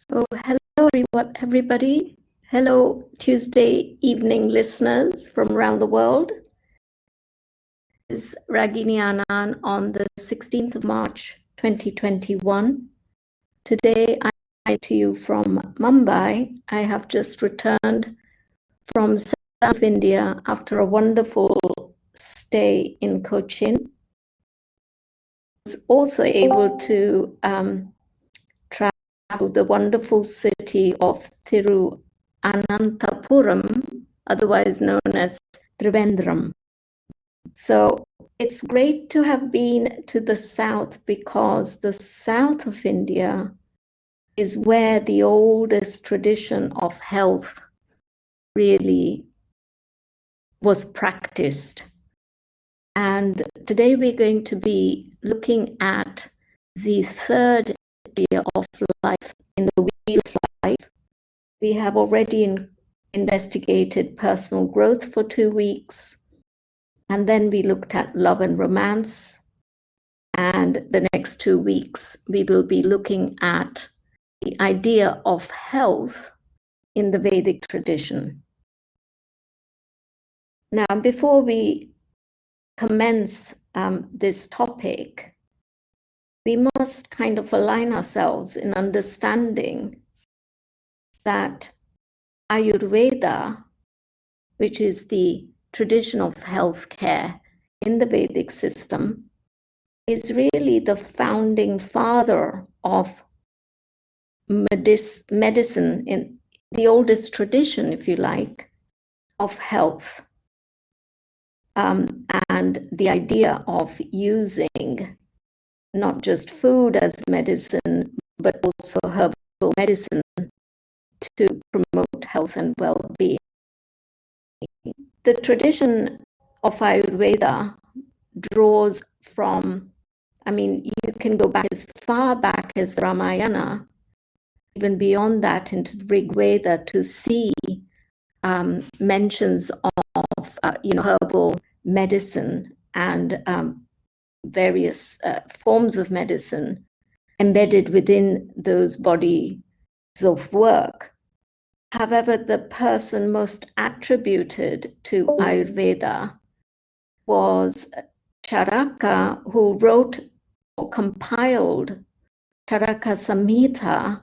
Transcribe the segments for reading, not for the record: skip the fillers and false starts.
So hello everybody. Hello Tuesday evening listeners from around the world. This is Ragini Anand on the 16th of March 2021. Today I am to you from Mumbai. I have just returned from South India after a wonderful stay in Cochin. I was also able to travel the wonderful city of Thiruvananthapuram, otherwise known as Trivandrum. So it's great to have been to the south because the south of India is where the oldest tradition of health really was practiced. And today we're going to be looking at the third area of life in the wheel of life. We have already investigated personal growth for 2 weeks, and then we looked at love and romance. And the next 2 weeks, we will be looking at the idea of health in the Vedic tradition. Now, before we commence this topic, we must kind of align ourselves in understanding that Ayurveda, which is the tradition of healthcare in the Vedic system, is really the founding father of medicine, in the oldest tradition, if you like, of health. And the idea of using not just food as medicine, but also herbal medicine to promote health and well-being. The tradition of Ayurveda draws from, you can go back as far back as the Ramayana, even beyond that into the Rig Veda to see mentions of herbal medicine and various forms of medicine embedded within those bodies of work. However, the person most attributed to Ayurveda was Charaka, who wrote or compiled Charaka Samhita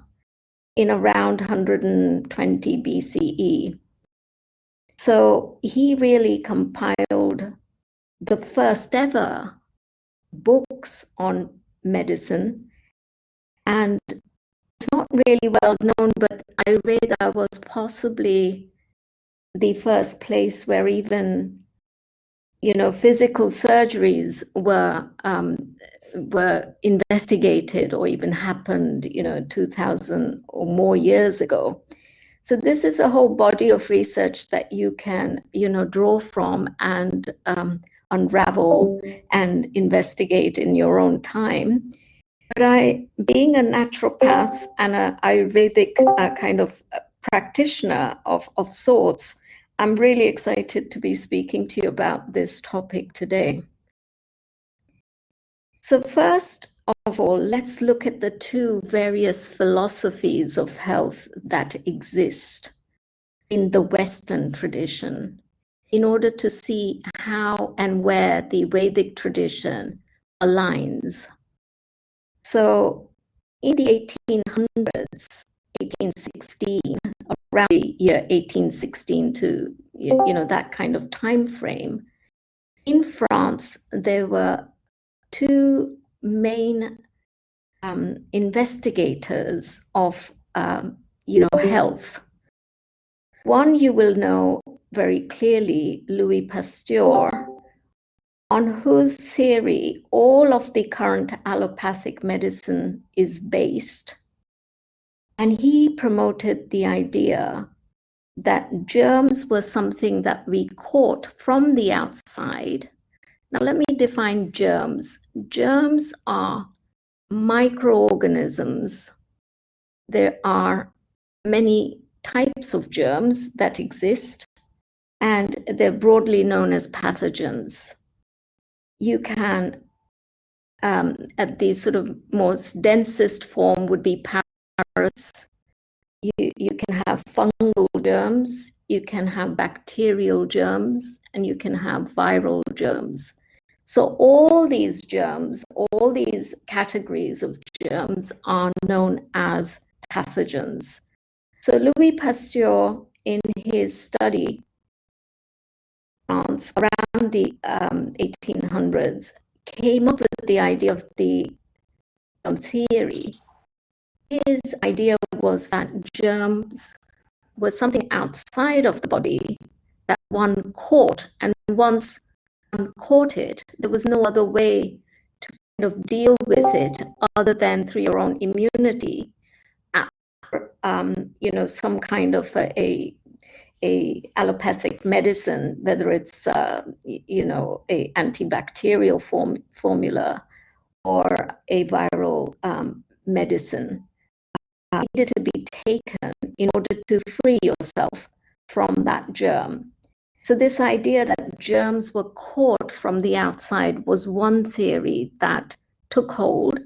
in around 120 BCE. So he really compiled the first ever books on medicine, and it's not really well known, but Ayurveda was possibly the first place where even physical surgeries were investigated or even happened 2000 or more years ago. So this is a whole body of research that you can draw from and unravel and investigate in your own time. But being a naturopath and an Ayurvedic kind of practitioner of sorts, I'm really excited to be speaking to you about this topic today. So first of all, let's look at the two various philosophies of health that exist in the Western tradition in order to see how and where the Vedic tradition aligns. So in the 1800s, 1816, around the year 1816 to that kind of time frame, in France, there were two main investigators of health. One you will know very clearly, Louis Pasteur, on whose theory all of the current allopathic medicine is based. And he promoted the idea that germs were something that we caught from the outside. Now, let me define germs. Germs are microorganisms. There are many types of germs that exist, and they're broadly known as pathogens. You can, at the sort of most densest form would be parasites, you can have fungal germs, you can have bacterial germs, and you can have viral germs. So all these germs, all these categories of germs are known as pathogens. So Louis Pasteur, in his study around the 1800s, came up with the idea of the theory. His idea was that germs was something outside of the body that one caught, and once one caught it, there was no other way to kind of deal with it other than through your own immunity, or some kind of a allopathic medicine, whether it's a antibacterial formula or a viral medicine, needed to be taken in order to free yourself from that germ. So this idea that germs were caught from the outside was one theory that took hold,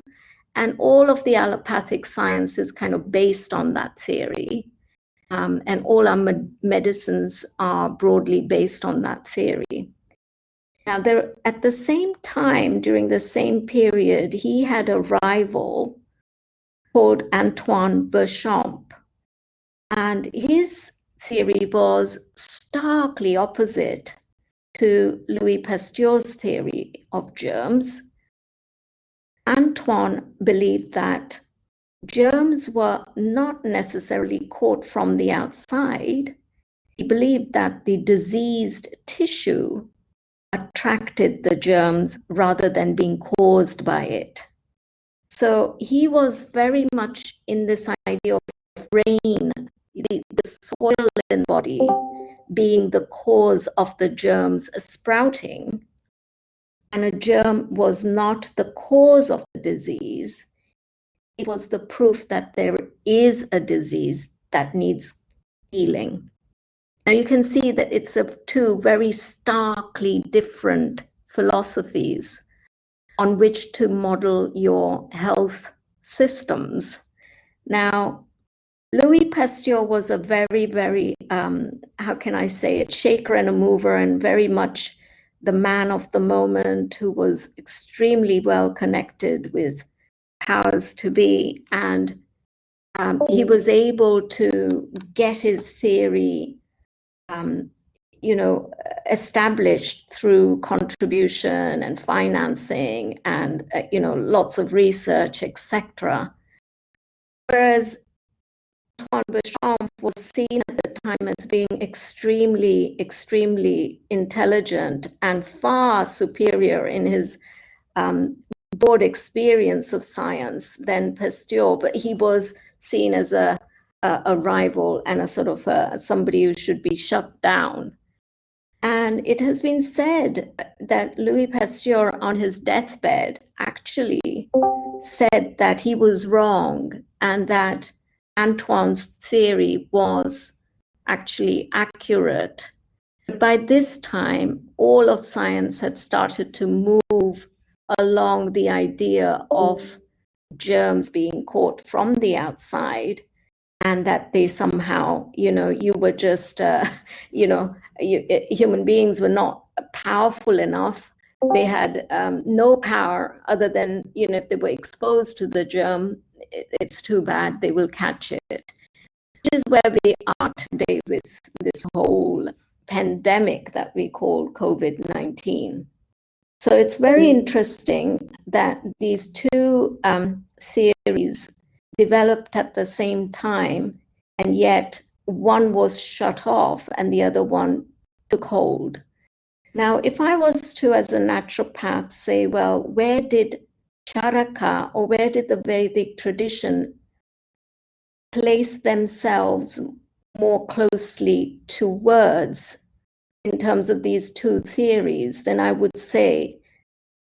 and all of the allopathic science is kind of based on that theory. And all our medicines are broadly based on that theory. Now, at the same time, during the same period, he had a rival called Antoine Béchamp. And his theory was starkly opposite to Louis Pasteur's theory of germs. Antoine believed that germs were not necessarily caught from the outside. He believed that the diseased tissue attracted the germs rather than being caused by it. So he was very much in this idea of rain, the soil in the body being the cause of the germs sprouting, and a germ was not the cause of the disease. It was the proof that there is a disease that needs healing. Now you can see that it's of two very starkly different philosophies on which to model your health systems. Now, Louis Pasteur was a very, very, how can I say it, shaker and a mover, and very much the man of the moment, who was extremely well connected with powers to be. And he was able to get his theory established through contribution and financing and lots of research, etc. Whereas Antoine Béchamp was seen at the time as being extremely, extremely intelligent and far superior in his broad experience of science than Pasteur, but he was seen as a rival and a sort of somebody who should be shut down. And it has been said that Louis Pasteur, on his deathbed, actually said that he was wrong and that Antoine's theory was actually accurate. But by this time, all of science had started to move along the idea of germs being caught from the outside, and that they somehow, you were just, human beings were not powerful enough. They had no power other than, if they were exposed to the germ, it's too bad, they will catch it. Which is where we are today with this whole pandemic that we call COVID-19. So it's very interesting that these two theories developed at the same time, and yet one was shut off and the other one took hold. Now, if I was to, as a naturopath, say, well, where did Charaka or where did the Vedic tradition place themselves more closely to words in terms of these two theories, then I would say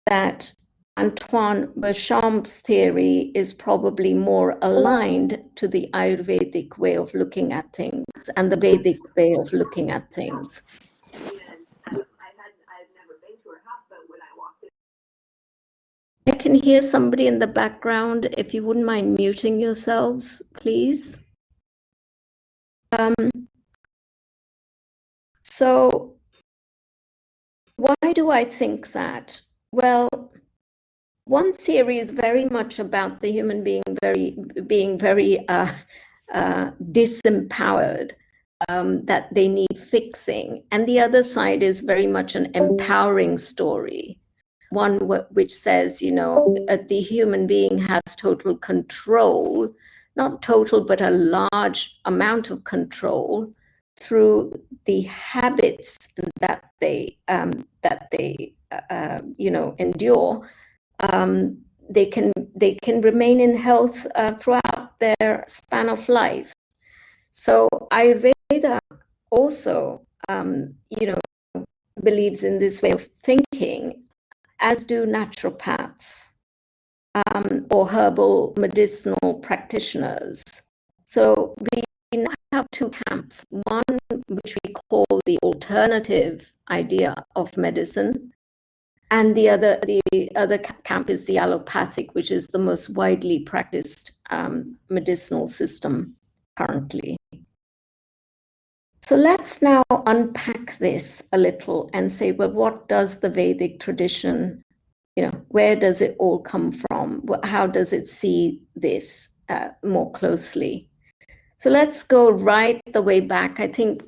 that Antoine Béchamp's theory is probably more aligned to the Ayurvedic way of looking at things and the Vedic way of looking at things. I can hear somebody in the background. If you wouldn't mind muting yourselves, please. So why do I think that? Well, one theory is very much about the human being being very disempowered, that they need fixing. And the other side is very much an empowering story, one which says, you know, the human being has total control, not total, but a large amount of control through the habits that they you know, endure. They can remain in health throughout their span of life. So Ayurveda also, you know, believes in this way of thinking, as do naturopaths or herbal medicinal practitioners. So we now have two camps, one which we call the alternative idea of medicine, and the other camp is the allopathic, which is the most widely practiced medicinal system currently. So let's now unpack this a little and say, well, what does the Vedic tradition, you know, where does it all come from? How does it see this more closely? So let's go right the way back. I think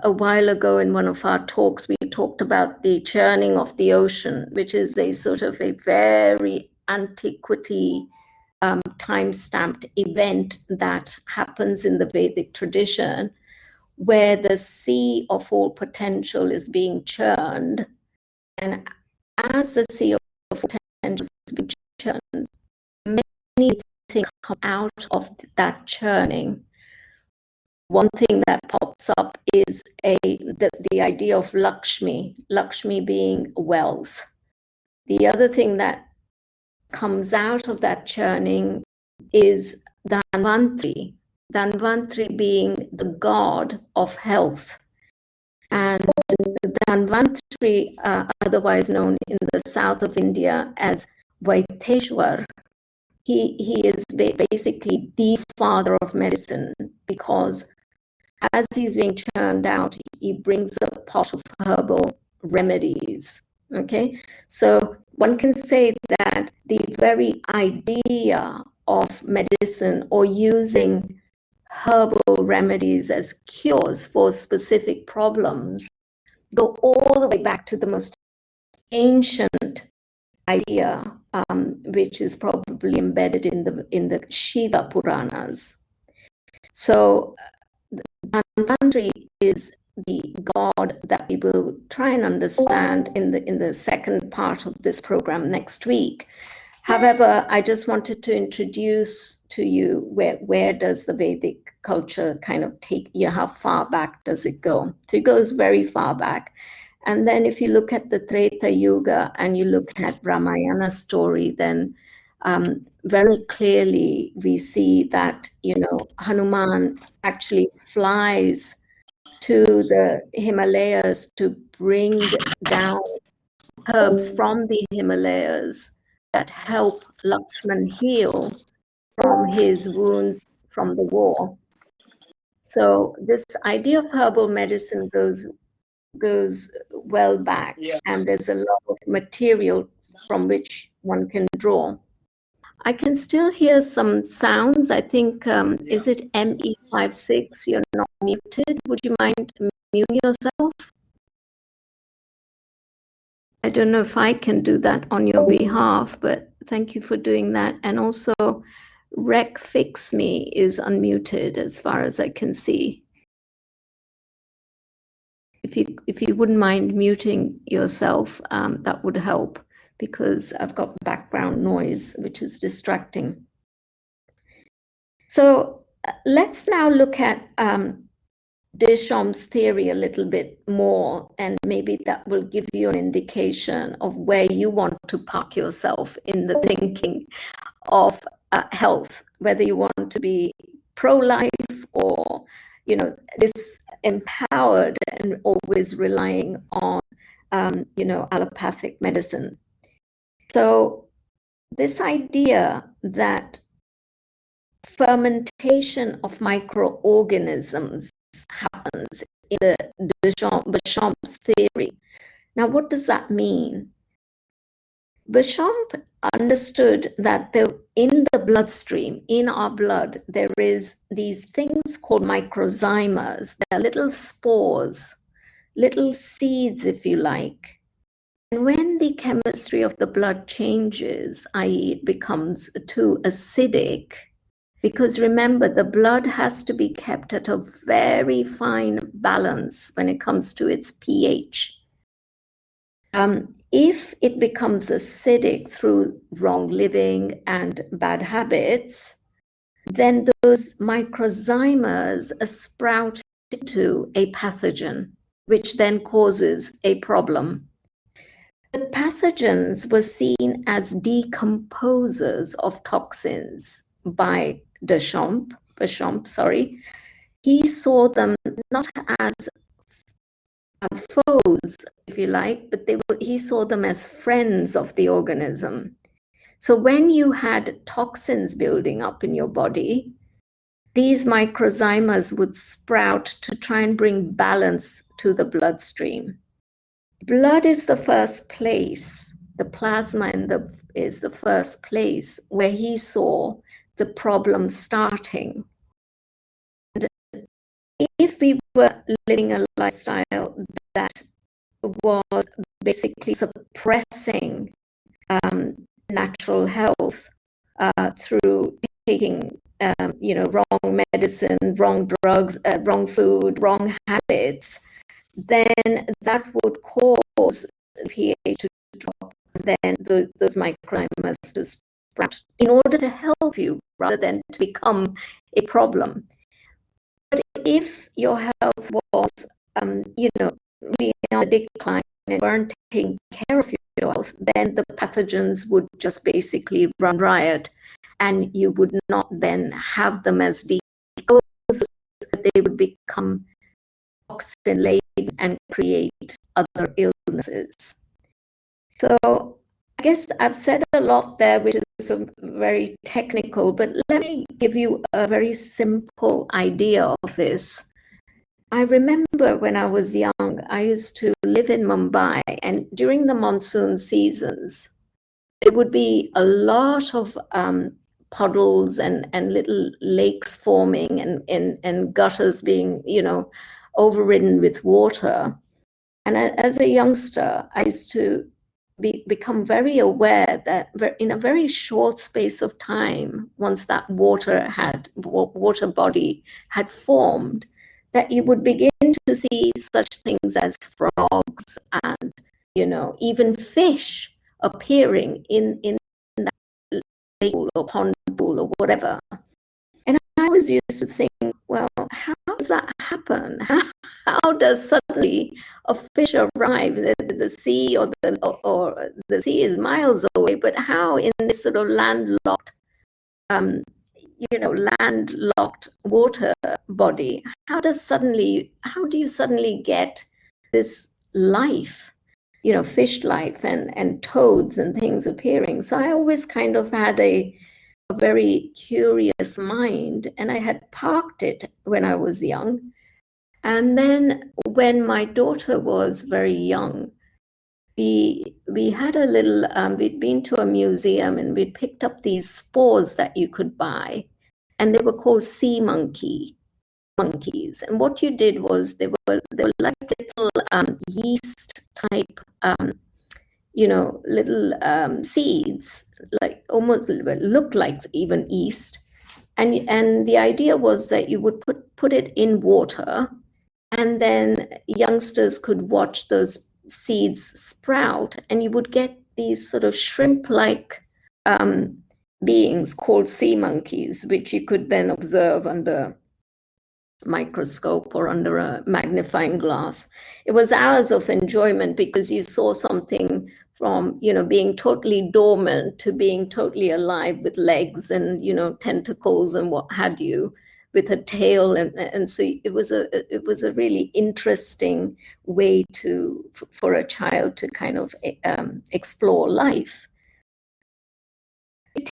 a while ago in one of our talks, we talked about the churning of the ocean, which is a sort of a very antiquity time-stamped event that happens in the Vedic tradition, where the sea of all potential is being churned. And as the sea of potential is being churned, many things come out of that churning. One thing that pops up is the idea of Lakshmi being wealth. The other thing that comes out of that churning is Dhanvantri being the god of health. And Dhanvantri, otherwise known in the south of India as Vaiteshwar, he is basically the father of medicine, because as he's being churned out, he brings a pot of herbal remedies. Okay, so one can say that the very idea of medicine or using herbal remedies as cures for specific problems go all the way back to the most ancient idea, which is probably embedded in the Shiva Puranas. So Dhanvantri is the god that we will try and understand in the second part of this program next week. However, I just wanted to introduce to you where does the Vedic culture kind of take, you know, how far back does it go? So it goes very far back. And then if you look at the Treta Yuga and you look at Ramayana story, then very clearly we see that, you know, Hanuman actually flies to the Himalayas to bring down herbs from the Himalayas that help Lakshman heal from his wounds from the war. So this idea of herbal medicine goes well back, and there's a lot of material from which one can draw. I can still hear some sounds. I think, is it ME56? You're not muted. Would you mind muting yourself? I don't know if I can do that on your behalf, but thank you for doing that. And also, Rec Fix Me is unmuted as far as I can see. If you wouldn't mind muting yourself, that would help, because I've got background noise, which is distracting. So let's now look at Deschamps' theory a little bit more, and maybe that will give you an indication of where you want to park yourself in the thinking of health, whether you want to be pro-life or, you know, disempowered and always relying on, you know, allopathic medicine. So this idea that fermentation of microorganisms happens in the Béchamp's theory. Now, what does that mean? Béchamp understood that in the bloodstream, in our blood, there is these things called microzymas. They're little spores, little seeds, if you like. And when the chemistry of the blood changes, i.e., it becomes too acidic, because remember, the blood has to be kept at a very fine balance when it comes to its pH. If it becomes acidic through wrong living and bad habits, then those microzymas sprout into a pathogen, which then causes a problem. The pathogens were seen as decomposers of toxins by Béchamp. He saw them not as foes, if you like, but he saw them as friends of the organism. So when you had toxins building up in your body, these microzymas would sprout to try and bring balance to the bloodstream. Blood is the first place, the plasma is the first place where he saw the problem starting. And if we were living a lifestyle that was basically suppressing natural health through taking wrong medicine, wrong drugs, wrong food, wrong habits, then that would cause the pH to drop, and then those microzymas to sprout in order to help you rather than to become a problem. But if your health was, really on a decline and weren't taking care of your health, then the pathogens would just basically run riot, and you would not then have them as decomposers, but they would become toxin-laden and create other illnesses. So I guess I've said a lot there, which is very technical, but let me give you a very simple idea of this. I remember when I was young, I used to live in Mumbai, and during the monsoon seasons, there would be a lot of puddles and little lakes forming and gutters being, overridden with water. And as a youngster, I used to become very aware that in a very short space of time, once that water body had formed, that you would begin to see such things as frogs and, even fish appearing in that lake or pond pool or whatever. And I was used to think, well, how does that happen? How does suddenly a fish arrive? The sea or the sea is miles away, but how in this sort of landlocked water body, how do you suddenly get this life, fish life and toads and things appearing? So I always kind of had a very curious mind, and I had parked it when I was young. And then when my daughter was very young, we had a little, we'd been to a museum and we'd picked up these spores that you could buy, and they were called sea monkeys. And what you did was they were like little yeast type, little seeds, like almost looked like even yeast. And the idea was that you would put it in water, and then youngsters could watch those seeds sprout, and you would get these sort of shrimp-like beings called sea monkeys, which you could then observe under microscope or under a magnifying glass. It was hours of enjoyment because you saw something from, being totally dormant to being totally alive with legs and, tentacles and what had you, with a tail. And so it was a really interesting way for a child to kind of explore life.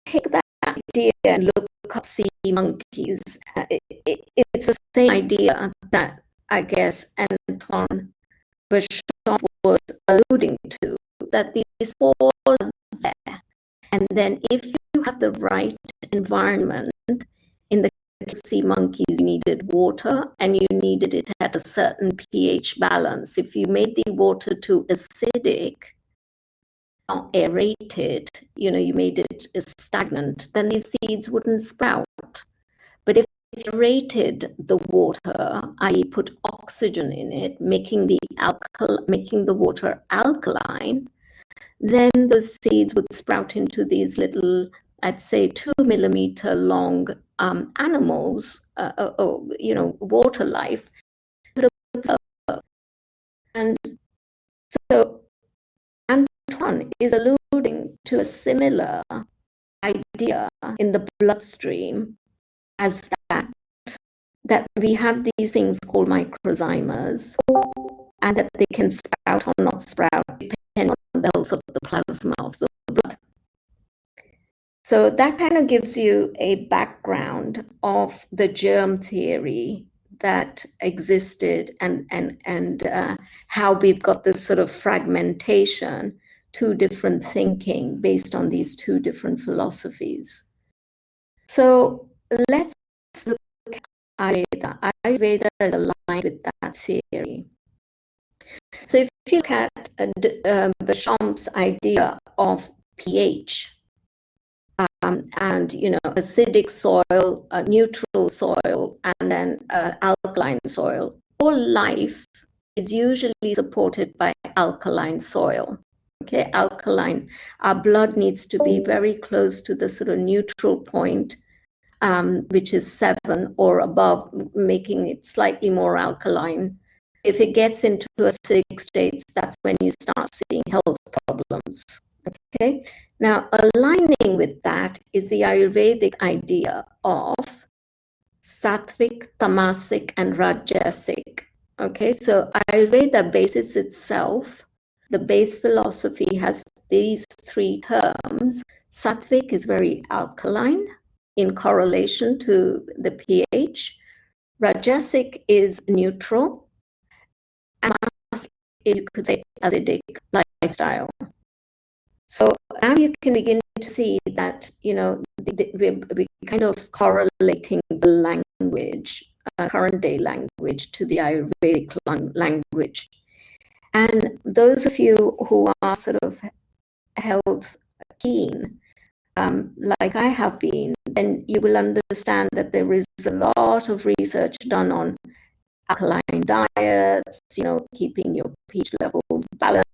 Take that idea and look up sea monkeys. It's the same idea that I guess Anton Bashar was alluding to, that these four are there. And then if you have the right environment, in the sea monkeys, you needed water and you needed it at a certain pH balance. If you made the water too acidic, not aerated, you made it stagnant, then these seeds wouldn't sprout. But if you aerated the water, i.e. put oxygen in it, making the water alkaline, then those seeds would sprout into these little, I'd say 2 millimeter long animals, water life. And so Antoine is alluding to a similar idea in the bloodstream as that we have these things called microzymas, and that they can sprout or not sprout depending on the health of the plasma of the blood. So that kind of gives you a background of the germ theory that existed and how we've got this sort of fragmentation, two different thinking based on these two different philosophies. So let's look at Ayurveda. Ayurveda is aligned with that theory. So if you look at Bechamps' idea of pH, and acidic soil, neutral soil, and then alkaline soil, all life is usually supported by alkaline soil. Okay, alkaline. Our blood needs to be very close to the sort of neutral point, which is 7 or above, making it slightly more alkaline. If it gets into acidic states, that's when you start seeing health problems. Okay, now aligning with that is the Ayurvedic idea of sattvic, tamasic, and rajasic. Okay, so Ayurveda bases itself, the base philosophy has these 3 terms. Sattvic is very alkaline in correlation to the pH. Rajasic is neutral, and tamasic is, you could say, acidic lifestyle. So now you can begin to see that, we're kind of correlating the language, current day language, to the Ayurvedic language. And those of you who are sort of health keen, like I have been, then you will understand that there is a lot of research done on alkaline diets, keeping your pH levels balanced,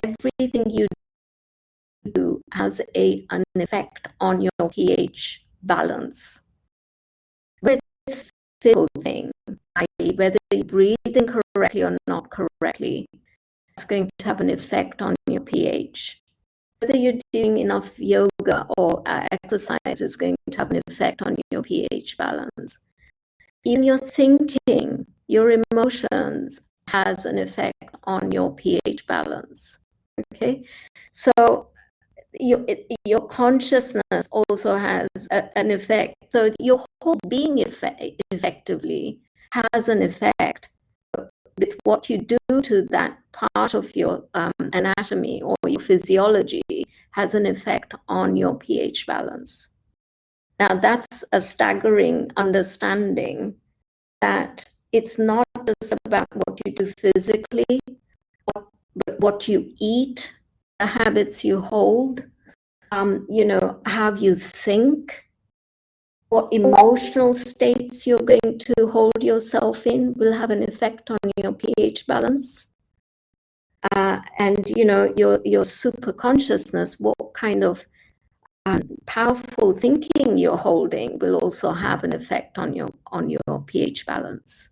everything you do has an effect on your pH balance. But it's a physical thing, i.e. whether you breathe incorrectly or not correctly, it's going to have an effect on your pH. Whether you're doing enough yoga or exercise is going to have an effect on your pH balance. Even your thinking, your emotions has an effect on your pH balance. Okay, so your consciousness also has an effect. So your whole being effectively has an effect with what you do to that part of your anatomy or your physiology has an effect on your pH balance. Now, that's a staggering understanding that it's not just about what you do physically, but what you eat, the habits you hold, how you think, what emotional states you're going to hold yourself in will have an effect on your pH balance. And, your super consciousness, what kind of powerful thinking you're holding will also have an effect on your pH balance.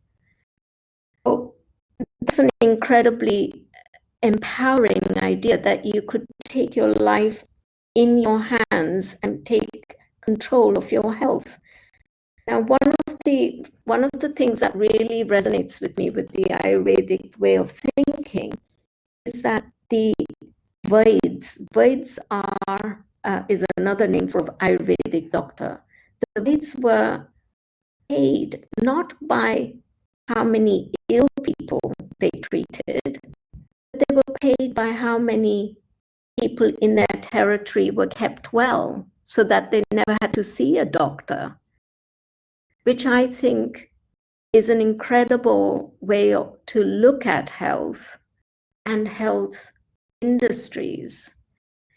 So that's an incredibly empowering idea that you could take your life in your hands and take control of your health. Now, one of the things that really resonates with me with the Ayurvedic way of thinking is that the Veds are is another name for Ayurvedic doctor. The Veds were paid not by how many ill people they treated, but they were paid by how many people in their territory were kept well, so that they never had to see a doctor, which I think is an incredible way to look at health and health industries.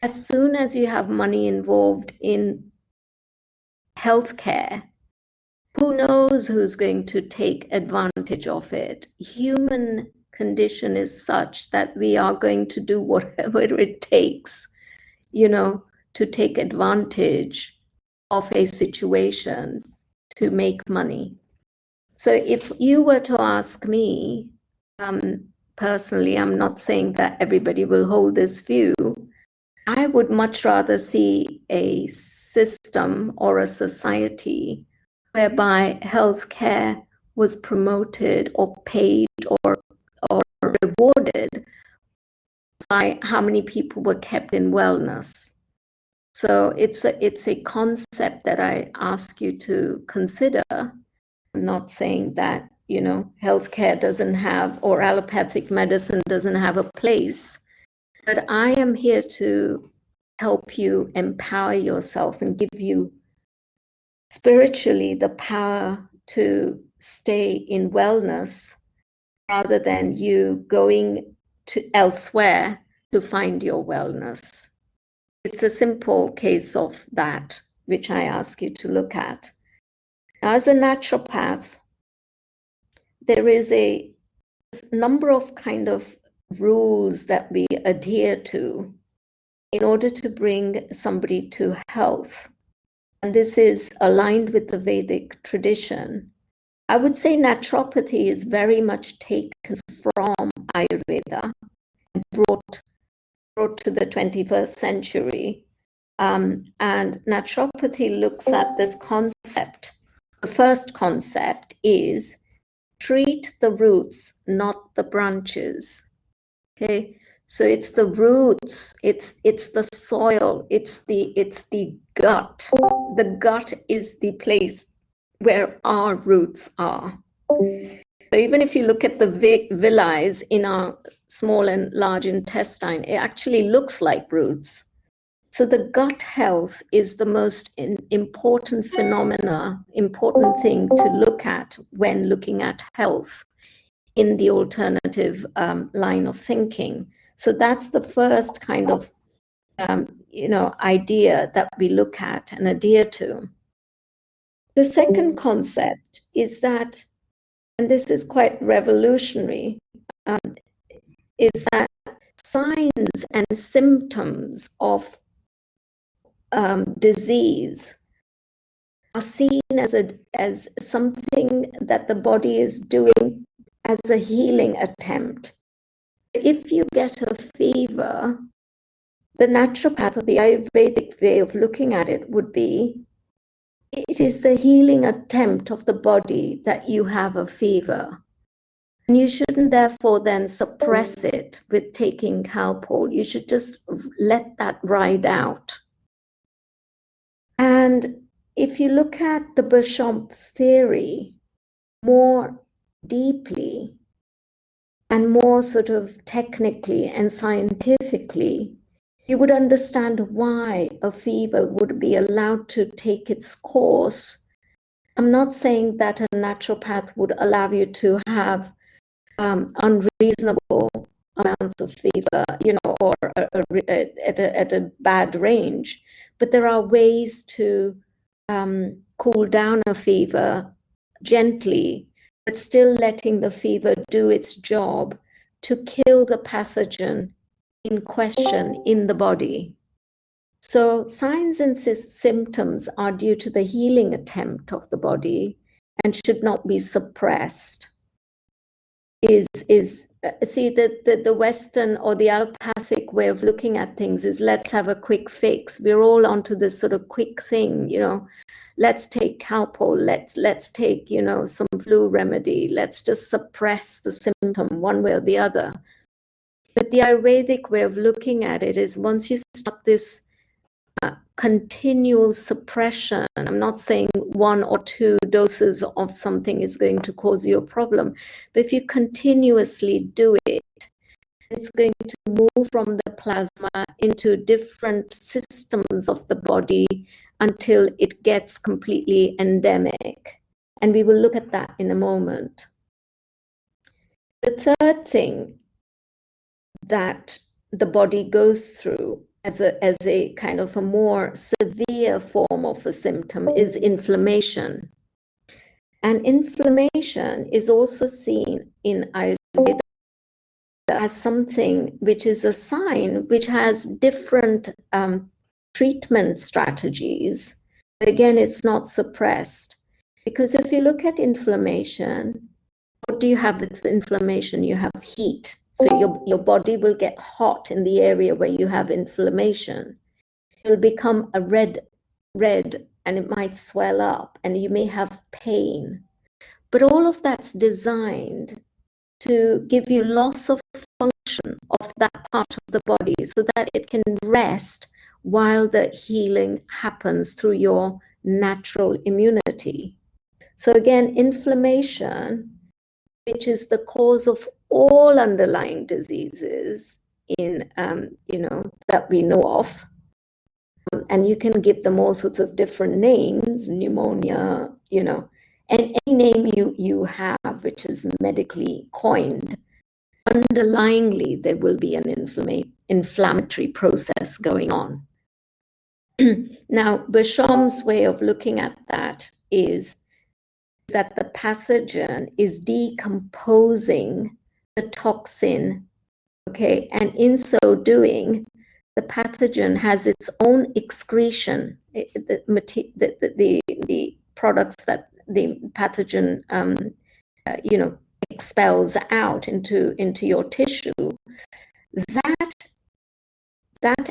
As soon as you have money involved in healthcare, who knows who's going to take advantage of it? Human condition is such that we are going to do whatever it takes, to take advantage of a situation to make money. So if you were to ask me, personally, I'm not saying that everybody will hold this view. I would much rather see a system or a society whereby healthcare was promoted or paid or rewarded by how many people were kept in wellness. So it's a concept that I ask you to consider. I'm not saying that, healthcare doesn't have, or allopathic medicine doesn't have a place, but I am here to help you empower yourself and give you spiritually the power to stay in wellness rather than you going to elsewhere to find your wellness. It's a simple case of that, which I ask you to look at. Now, as a naturopath, there is a number of kind of rules that we adhere to in order to bring somebody to health. And this is aligned with the Vedic tradition. I would say naturopathy is very much taken from Ayurveda and brought to the 21st century. And naturopathy looks at this concept. The first concept is treat the roots, not the branches. Okay, so it's the roots, it's the soil, it's the gut. The gut is the place where our roots are. So even if you look at the villi in our small and large intestine, it actually looks like roots. So the gut health is the most important important thing to look at when looking at health in the alternative line of thinking. So that's the first kind of idea that we look at and adhere to. The second concept is that, and this is quite revolutionary, is that signs and symptoms of disease are seen as something that the body is doing as a healing attempt. If you get a fever, the naturopath or the Ayurvedic way of looking at it would be, it is the healing attempt of the body that you have a fever. And you shouldn't therefore then suppress it with taking Calpol. You should just let that ride out. And if you look at the Beauchamp's theory more deeply and more sort of technically and scientifically, you would understand why a fever would be allowed to take its course. I'm not saying that a naturopath would allow you to have unreasonable amounts of fever, or at a bad range, but there are ways to cool down a fever gently, but still letting the fever do its job to kill the pathogen in question in the body. So signs and symptoms are due to the healing attempt of the body and should not be suppressed. See, the Western or the allopathic way of looking at things is, let's have a quick fix. We're all onto this sort of quick thing, let's take Calpol, let's take, some flu remedy, let's just suppress the symptom one way or the other. But the Ayurvedic way of looking at it is, once you start this continual suppression. I'm not saying 1 or 2 doses of something is going to cause you a problem, but if you continuously do it, it's going to move from the plasma into different systems of the body until it gets completely endemic. And we will look at that in a moment. The third thing that the body goes through as a kind of a more severe form of a symptom is inflammation. And inflammation is also seen in Ayurveda as something which is a sign which has different treatment strategies. Again, it's not suppressed. Because if you look at inflammation, what do you have with inflammation? You have heat. So your body will get hot in the area where you have inflammation. It will become a red, and it might swell up, and you may have pain. But all of that's designed to give you loss of function of that part of the body so that it can rest while the healing happens through your natural immunity. So again, inflammation, which is the cause of all underlying diseases in, that we know of, and you can give them all sorts of different names, pneumonia, and any name you have, which is medically coined, underlyingly there will be an inflammatory process going on. Now, Basham's way of looking at that is that the pathogen is decomposing the toxin, okay, and in so doing, the pathogen has its own excretion, the products that the pathogen, expels out into your tissue. That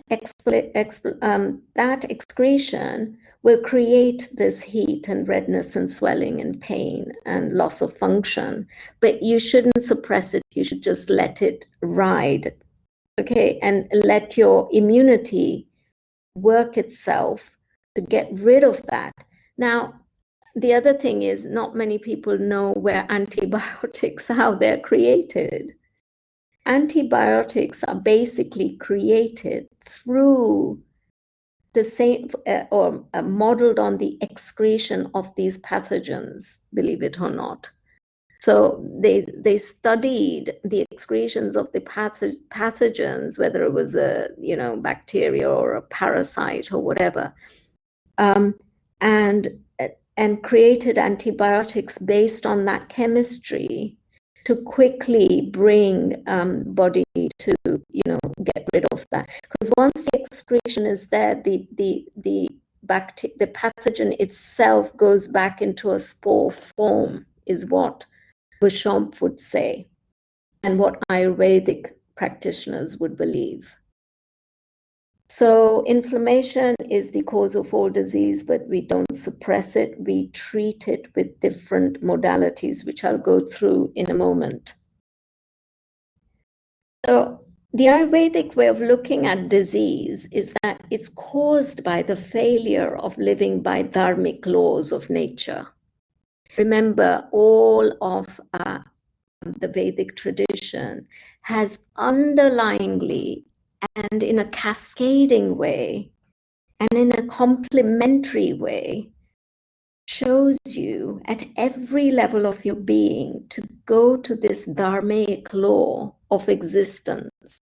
excretion will create this heat and redness and swelling and pain and loss of function. But you shouldn't suppress it. You should just let it ride, okay? And let your immunity work itself to get rid of that. Now, the other thing is not many people know where antibiotics, how they're created. Antibiotics are basically created through the same or modeled on the excretion of these pathogens, believe it or not. So they studied the excretions of the pathogens, whether it was a bacteria or a parasite or whatever, and created antibiotics based on that chemistry to quickly bring body to get rid of that. Because once the excretion is there, the pathogen itself goes back into a spore form, is what Bouchamp would say, and what Ayurvedic practitioners would believe. So inflammation is the cause of all disease, but we don't suppress it. We treat it with different modalities, which I'll go through in a moment. So the Ayurvedic way of looking at disease is that it's caused by the failure of living by dharmic laws of nature. Remember, all of the Vedic tradition has underlyingly and in a cascading way and in a complementary way shows you at every level of your being to go to this dharmic law of existence.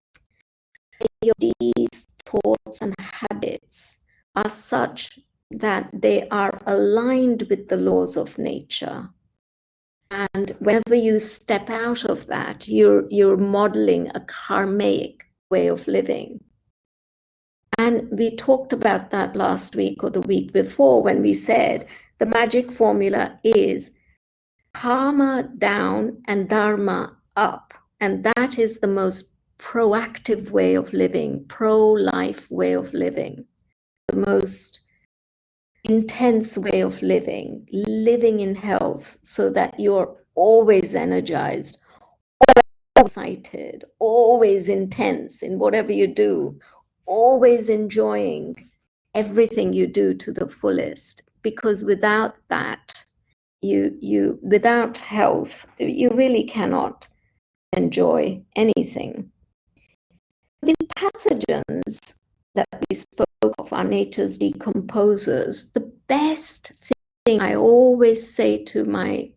Your deeds, thoughts, and habits are such that they are aligned with the laws of nature. And whenever you step out of that, you're modeling a karmic way of living. And we talked about that last week or the week before when we said the magic formula is karma down and dharma up. And that is the most proactive way of living, pro-life way of living, the most intense way of living in health so that you're always energized, always excited, always intense in whatever you do, always enjoying everything you do to the fullest, because without that, without health, you really cannot enjoy anything. These pathogens that we spoke of, are nature's decomposers. The best thing I always say to my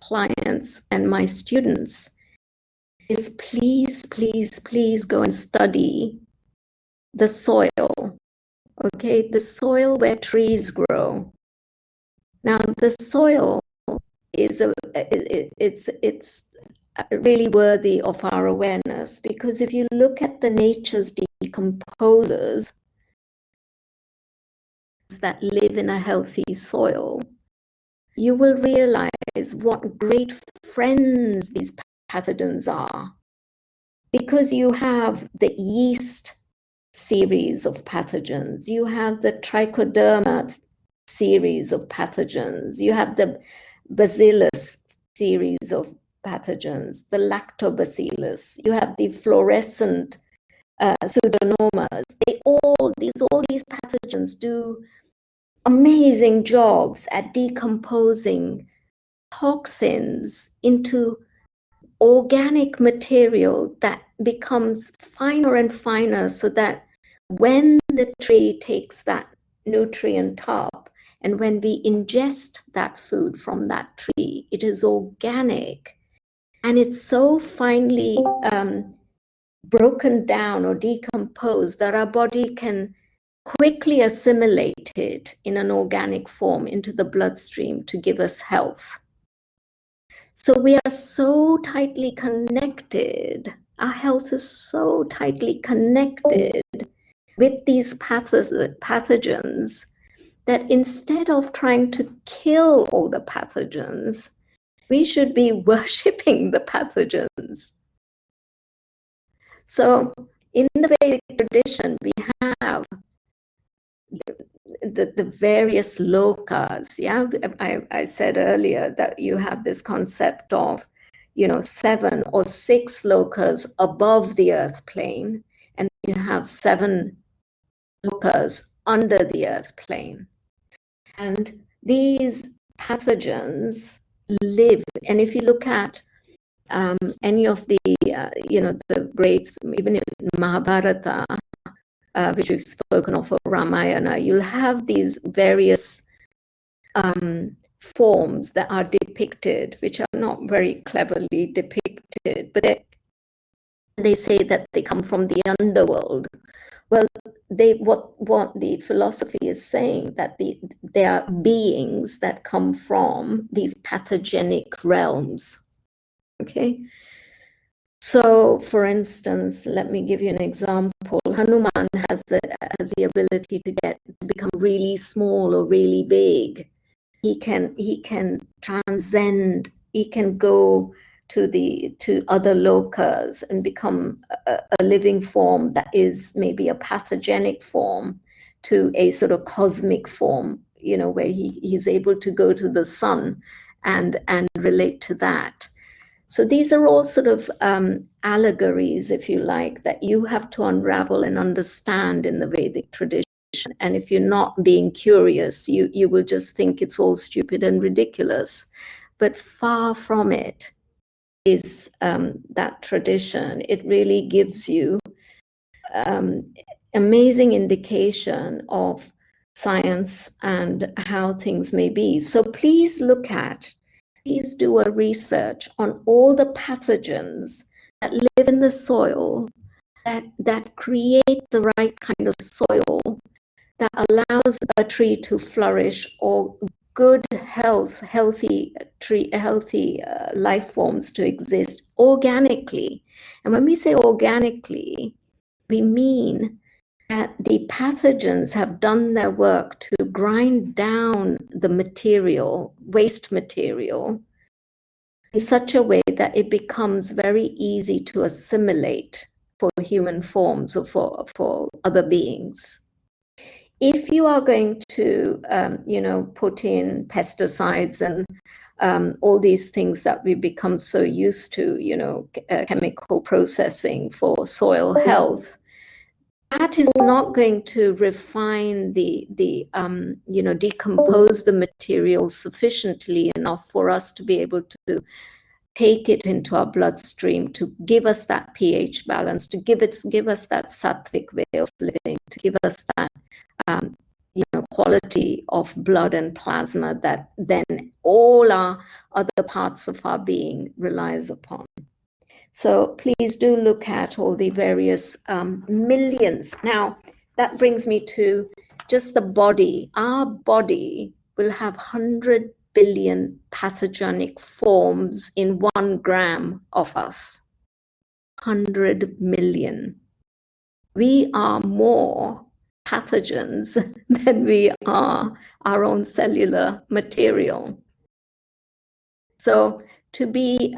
clients and my students is please, please, please go and study the soil, okay? The soil where trees grow. Now, the soil is it's really worthy of our awareness, because if you look at the nature's decomposers that live in a healthy soil, you will realize what great friends these pathogens are, because you have the yeast series of pathogens, you have the trichoderma series of pathogens, you have the bacillus series of pathogens, the lactobacillus, you have the fluorescent pseudomonas. All these pathogens do amazing jobs at decomposing toxins into organic material that becomes finer and finer, so that when the tree takes that nutrient up and when we ingest that food from that tree, it is organic and it's so finely broken down or decomposed that our body can quickly assimilate it in an organic form into the bloodstream to give us health. So we are so tightly connected. Our health is so tightly connected with these pathogens that instead of trying to kill all the pathogens, we should be worshipping the pathogens. So in the Vedic tradition, we have the various lokas. Yeah, I said earlier that you have this concept of, 7 or 6 lokas above the earth plane, and you have 7 lokas under the earth plane. And these pathogens live, and if you look at any of the, the greats, even in Mahabharata, which we've spoken of, for Ramayana, you'll have these various forms that are depicted, which are not very cleverly depicted, but they say that they come from the underworld. Well, what the philosophy is saying, that there are beings that come from these pathogenic realms. Okay. So, for instance, let me give you an example. Hanuman has the ability to become really small or really big. He can transcend. He can go to other lokas and become a living form that is maybe a pathogenic form to a sort of cosmic form, where he's able to go to the sun and relate to that. So these are all sort of allegories, if you like, that you have to unravel and understand in the Vedic tradition. And if you're not being curious, you will just think it's all stupid and ridiculous. But far from it is that tradition. It really gives you amazing indication of science and how things may be. So please do a research on all the pathogens that live in the soil, that create the right kind of soil that allows a tree to flourish, or good healthy life forms to exist organically. And when we say organically, we mean that the pathogens have done their work to grind down the waste material, in such a way that it becomes very easy to assimilate for human forms or for other beings. If you are going to, put in pesticides and all these things that we become so used to, chemical processing for soil health, that is not going to refine decompose the material sufficiently enough for us to be able to take it into our bloodstream, to give us that pH balance, to give us that sattvic way of living, to give us that quality of blood and plasma that then all our other parts of our being relies upon. So please do look at all the various millions. Now, that brings me to just the body. Our body will have 100 billion pathogenic forms in 1 gram of us. 100 million. We are more pathogens than we are our own cellular material. So to be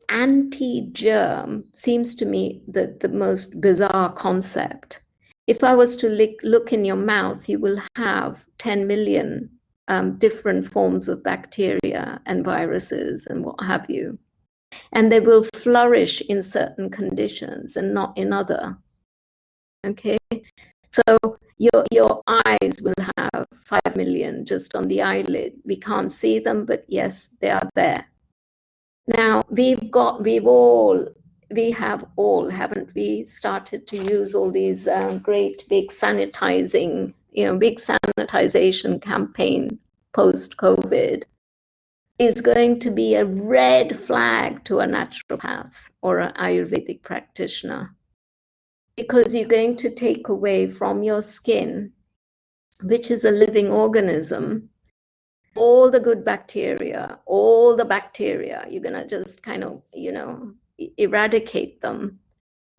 anti-germ seems to me the most bizarre concept. If I was to look in your mouth, you will have 10 million different forms of bacteria and viruses and what have you. And they will flourish in certain conditions and not in other. Okay? So your eyes will have 5 million just on the eyelid. We can't see them, but yes, they are there. Now, we have all, haven't we, started to use all these great big sanitizing, big sanitization campaign post-COVID is going to be a red flag to a naturopath or an Ayurvedic practitioner, because you're going to take away from your skin, which is a living organism, all the good bacteria, all the bacteria. You're going to just kind of, eradicate them.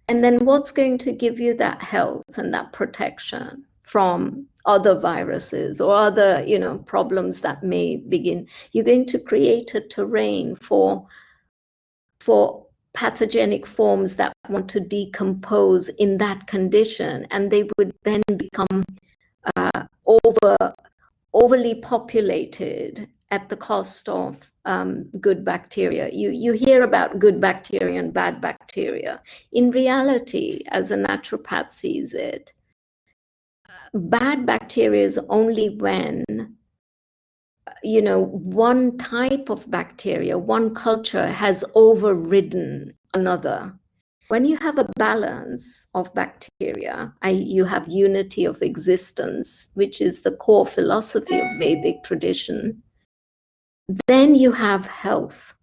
And then what's going to give you that health and that protection from other viruses or other, problems that may begin? You're going to create a terrain for pathogenic forms that want to decompose in that condition, and they would then become overly populated at the cost of good bacteria. You hear about good bacteria and bad bacteria. In reality, as a naturopath sees it, bad bacteria is only when one type of bacteria, one culture has overridden another. When you have a balance of bacteria, you have unity of existence, which is the core philosophy of Vedic tradition, then you have health.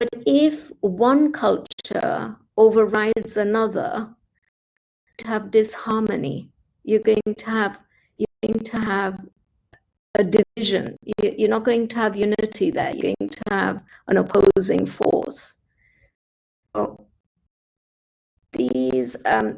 But if one culture overrides another, to have disharmony, you're going to have a division. You're not going to have unity there. You're going to have an opposing force. So these, I,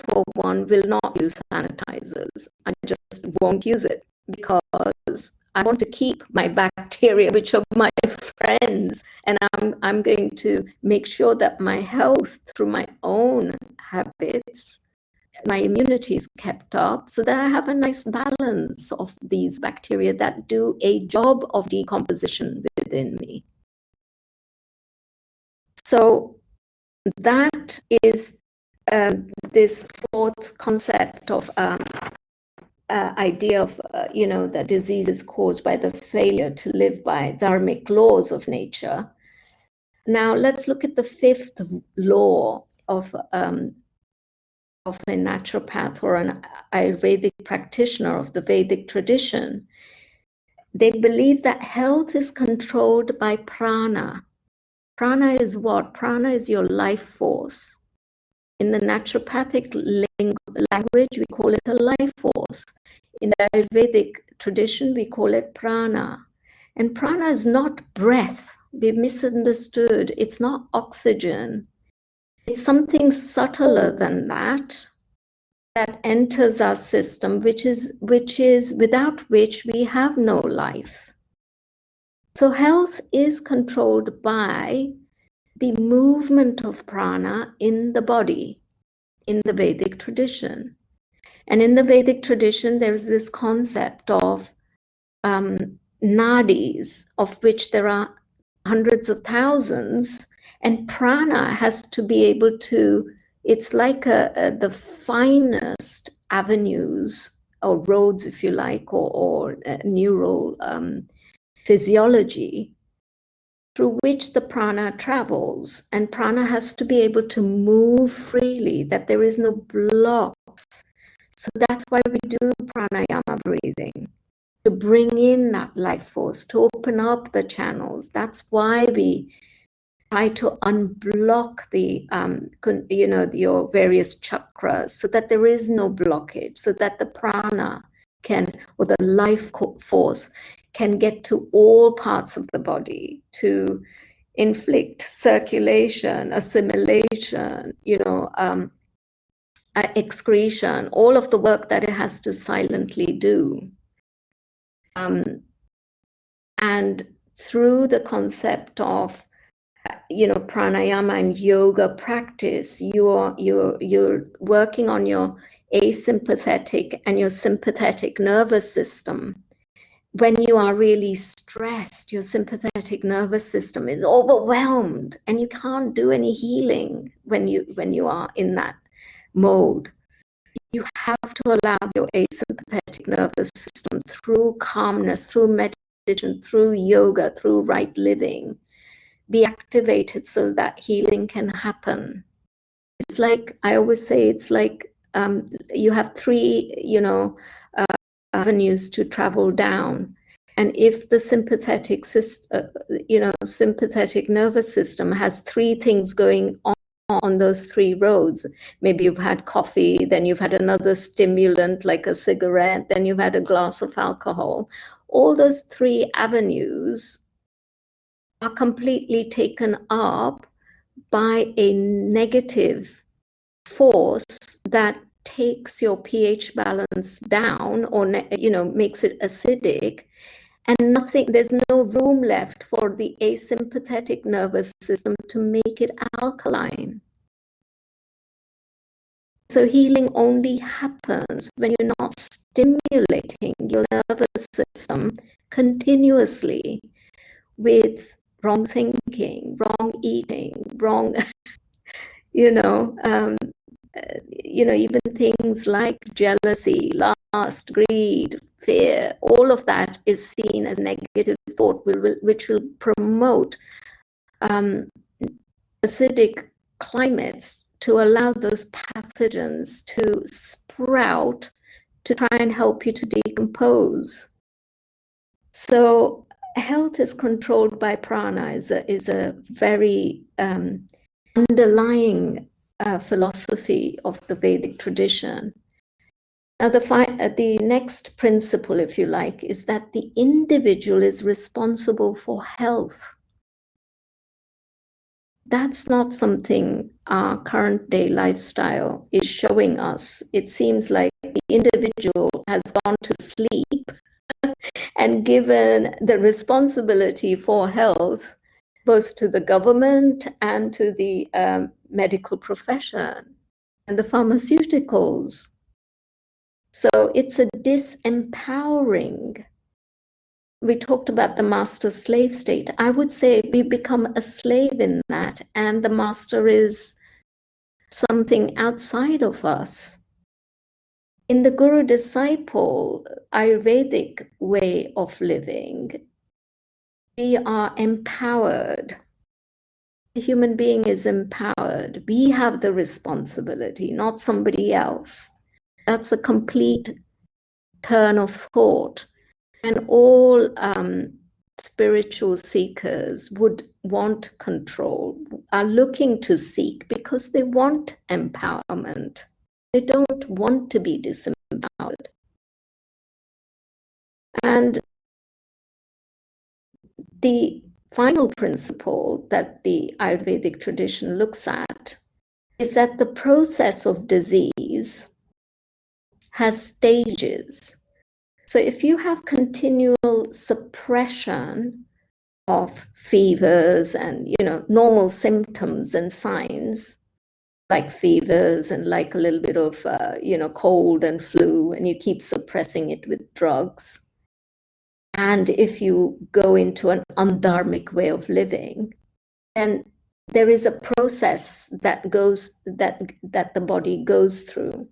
for one, will not use sanitizers. I just won't use it because I want to keep my bacteria, which are my friends, and I'm going to make sure that my health through my own habits, my immunity is kept up so that I have a nice balance of these bacteria that do a job of decomposition within me. So that is this fourth concept of idea of, that disease is caused by the failure to live by dharmic laws of nature. Now let's look at the fifth law of a naturopath or an Ayurvedic practitioner of the Vedic tradition. They believe that health is controlled by prana. Prana is what? Prana is your life force. In the naturopathic language, we call it a life force. In the Ayurvedic tradition, we call it prana. And prana is not breath. We've misunderstood. It's not oxygen. It's something subtler than that enters our system, which is without which we have no life. So health is controlled by the movement of prana in the body, in the Vedic tradition. And in the Vedic tradition, there's this concept of nadis, of which there are hundreds of thousands, and prana has to be able to, it's like the finest avenues or roads, if you like, or neural physiology through which the prana travels. And prana has to be able to move freely, that there is no blocks. So that's why we do pranayama breathing, to bring in that life force, to open up the channels. That's why we try to unblock the, your various chakras, so that there is no blockage, so that the prana can, or the life force can get to all parts of the body to inflict circulation, assimilation, excretion, all of the work that it has to silently do. And through the concept of pranayama and yoga practice, you're working on your asympathetic and your sympathetic nervous system. When you are really stressed, your sympathetic nervous system is overwhelmed, and you can't do any healing when you are in that mode. You have to allow your asympathetic nervous system, through calmness, through meditation, through yoga, through right living, be activated so that healing can happen. It's like, I always say, it's like you have three, avenues to travel down. And if the sympathetic sympathetic nervous system has three things going on those three roads, maybe you've had coffee, then you've had another stimulant like a cigarette, then you've had a glass of alcohol, all those three avenues are completely taken up by a negative force that takes your pH balance down, or makes it acidic, and there's no room left for the asympathetic nervous system to make it alkaline. So healing only happens when you're not stimulating your nervous system continuously with wrong thinking, wrong eating, wrong, even things like jealousy, lust, greed, fear, all of that is seen as negative thought, which will promote acidic climates to allow those pathogens to sprout, to try and help you to decompose. So health is controlled by prana is a very underlying philosophy of the Vedic tradition. Now, the next principle, if you like, is that the individual is responsible for health. That's not something our current day lifestyle is showing us. It seems like the individual has gone to sleep and given the responsibility for health both to the government and to the medical profession and the pharmaceuticals. So it's a disempowering. We talked about the master-slave state. I would say we become a slave in that, and the master is something outside of us. In the guru-disciple Ayurvedic way of living, we are empowered. The human being is empowered. We have the responsibility, not somebody else. That's a complete turn of thought. And all spiritual seekers would want control, are looking to seek because they want empowerment. They don't want to be disempowered. And the final principle that the Ayurvedic tradition looks at is that the process of disease has stages. So if you have continual suppression of fevers and normal symptoms and signs, like fevers and like a little bit of cold and flu, and you keep suppressing it with drugs, and if you go into an undharmic way of living, then there is a process that the body goes through.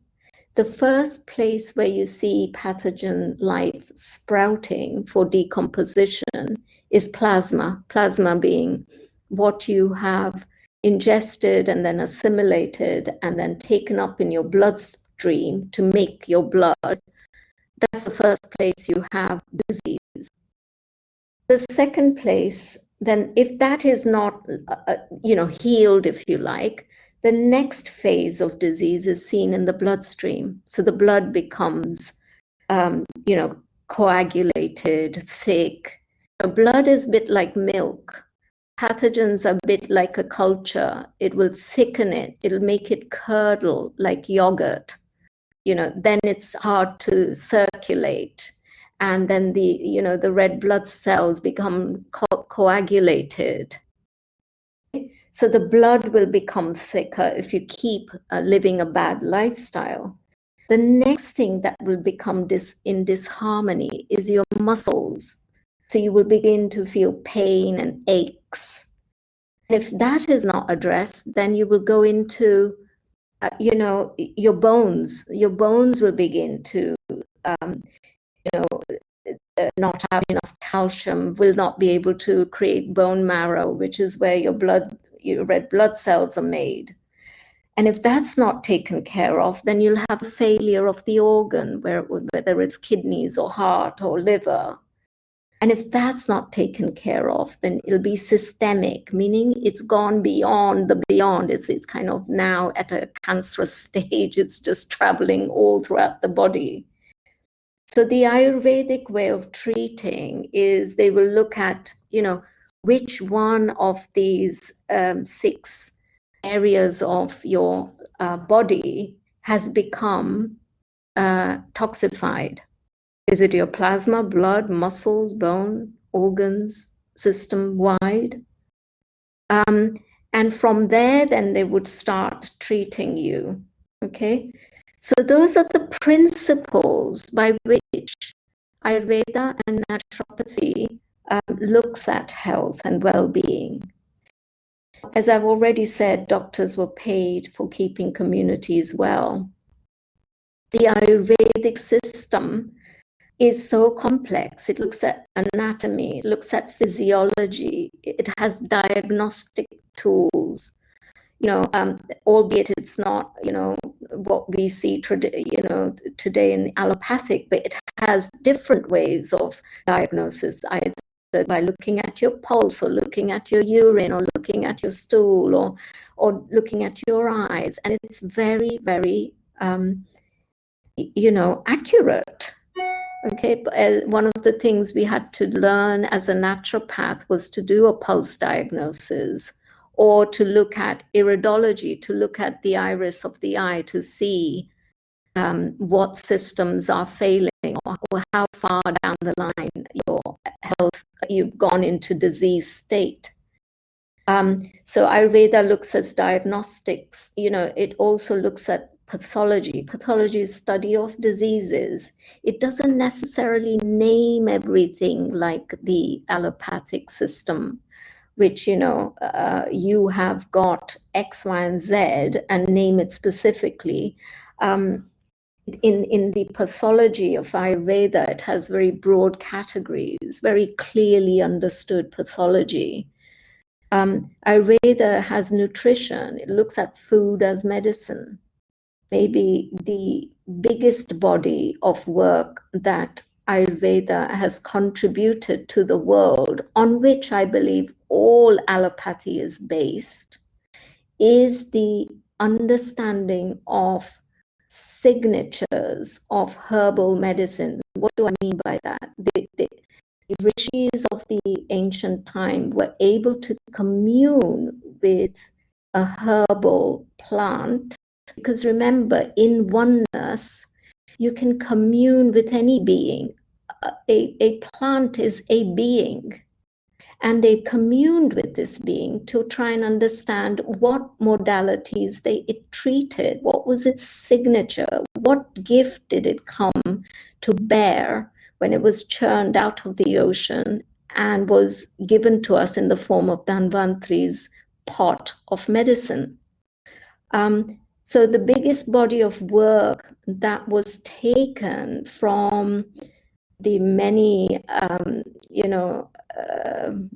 The first place where you see pathogen life sprouting for decomposition is plasma. Plasma being what you have ingested and then assimilated and then taken up in your bloodstream to make your blood. That's the first place you have disease. The second place, then if that is not, healed, if you like, the next phase of disease is seen in the bloodstream. So the blood becomes, coagulated, thick. Blood is a bit like milk. Pathogens are a bit like a culture. It will thicken it. It'll make it curdle like yogurt. Then it's hard to circulate. And then the red blood cells become coagulated. So the blood will become thicker if you keep living a bad lifestyle. The next thing that will become in disharmony is your muscles. So you will begin to feel pain and aches. And if that is not addressed, then you will go into, your bones. Your bones will begin to, not have enough calcium, will not be able to create bone marrow, which is where your red blood cells are made. And if that's not taken care of, then you'll have a failure of the organ, whether it's kidneys or heart or liver. And if that's not taken care of, then it'll be systemic, meaning it's gone beyond the beyond. It's kind of now at a cancerous stage. It's just traveling all throughout the body. So the Ayurvedic way of treating is they will look at, which one of these 6 areas of your body has become toxified. Is it your plasma, blood, muscles, bone, organs, system-wide? And from there, then they would start treating you, okay? So those are the principles by which Ayurveda and naturopathy looks at health and well-being. As I've already said, doctors were paid for keeping communities well. The Ayurvedic system is so complex. It looks at anatomy, it looks at physiology, it has diagnostic tools, albeit it's not, what we see today in allopathic, but it has different ways of diagnosis, either by looking at your pulse or looking at your urine or looking at your stool or looking at your eyes. And it's very, very, accurate. Okay, but one of the things we had to learn as a naturopath was to do a pulse diagnosis or to look at iridology, to look at the iris of the eye to see what systems are failing or how far down the line your health, you've gone into disease state. So Ayurveda looks at diagnostics, it also looks at pathology. Pathology is study of diseases. It doesn't necessarily name everything like the allopathic system, which, you have got X, Y, and Z and name it specifically. In the pathology of Ayurveda, it has very broad categories, very clearly understood pathology. Ayurveda has nutrition. It looks at food as medicine. Maybe the biggest body of work that Ayurveda has contributed to the world, on which I believe all allopathy is based, is the understanding of signatures of herbal medicine. What do I mean by that? The rishis of the ancient time were able to commune with a herbal plant, because remember, in oneness, you can commune with any being. A plant is a being. And they communed with this being to try and understand what modalities it treated, what was its signature, what gift did it come to bear when it was churned out of the ocean and was given to us in the form of Dhanvantri's pot of medicine. So the biggest body of work that was taken from the many,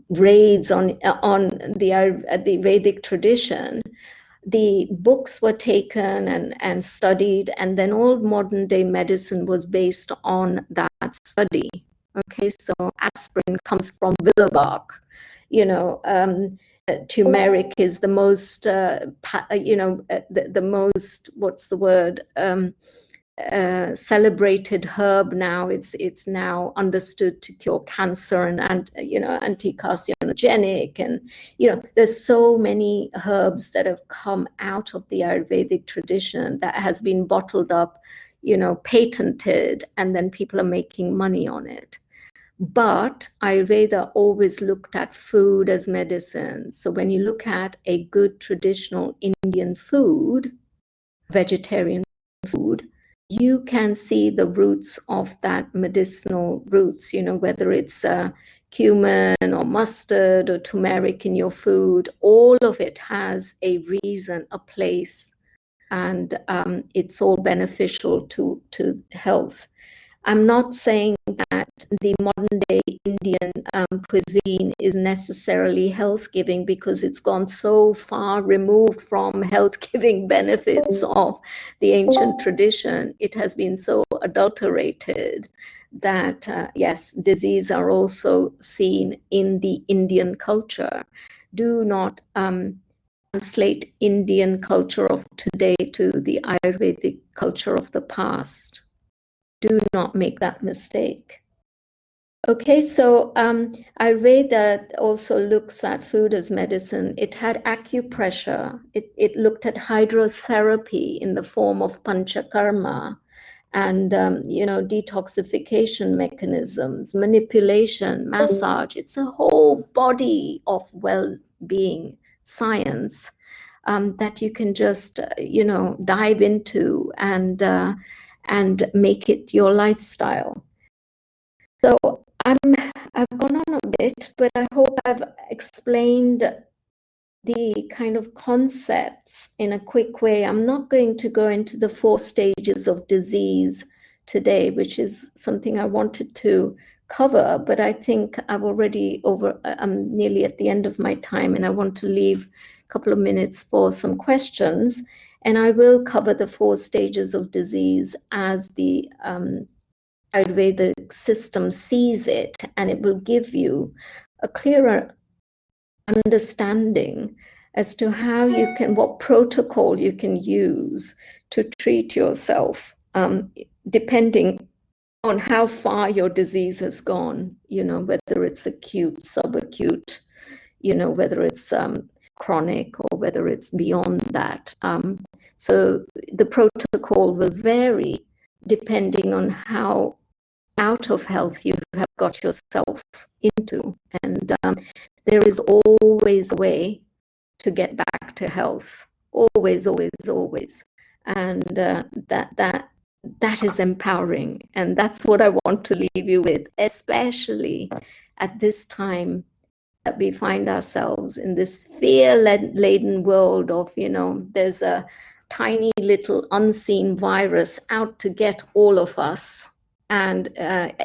raids on the Vedic tradition, the books were taken and studied, and then all modern day medicine was based on that study. Okay, so aspirin comes from willow bark. Turmeric is the most, the most, what's the word? Celebrated herb now. It's now understood to cure cancer and anti-carcinogenic, and there's so many herbs that have come out of the Ayurvedic tradition that has been bottled up, patented, and then people are making money on it. But Ayurveda always looked at food as medicine. So when you look at a good traditional Indian food, vegetarian food, you can see the roots of that medicinal roots, whether it's cumin or mustard or turmeric in your food. All of it has a reason, a place, and it's all beneficial to health. I'm not saying that the modern day Indian cuisine is necessarily health giving, because it's gone so far removed from health giving benefits of the ancient tradition. It has been so adulterated that, yes, disease are also seen in the Indian culture. Do not translate Indian culture of today to the Ayurvedic culture of the past. Do not make that mistake. Okay, so Ayurveda also looks at food as medicine. It had acupressure. It looked at hydrotherapy in the form of panchakarma, and detoxification mechanisms, manipulation, massage. It's a whole body of well-being science that you can just dive into and make it your lifestyle. So I've gone on a bit, but I hope I've explained the kind of concepts in a quick way. I'm not going to go into the 4 stages of disease today, which is something I wanted to cover, but I think I'm nearly at the end of my time, and I want to leave a couple of minutes for some questions. And I will cover the 4 stages of disease as the Ayurvedic system sees it, and it will give you a clearer understanding as to how what protocol you can use to treat yourself, depending on how far your disease has gone, whether it's acute, subacute, whether it's chronic, or whether it's beyond that. So the protocol will vary depending on how out of health you have got yourself into. And there is always a way to get back to health. Always, always, always. And that is empowering. And that's what I want to leave you with, especially at this time that we find ourselves in this fear-laden world of, there's a tiny little unseen virus out to get all of us and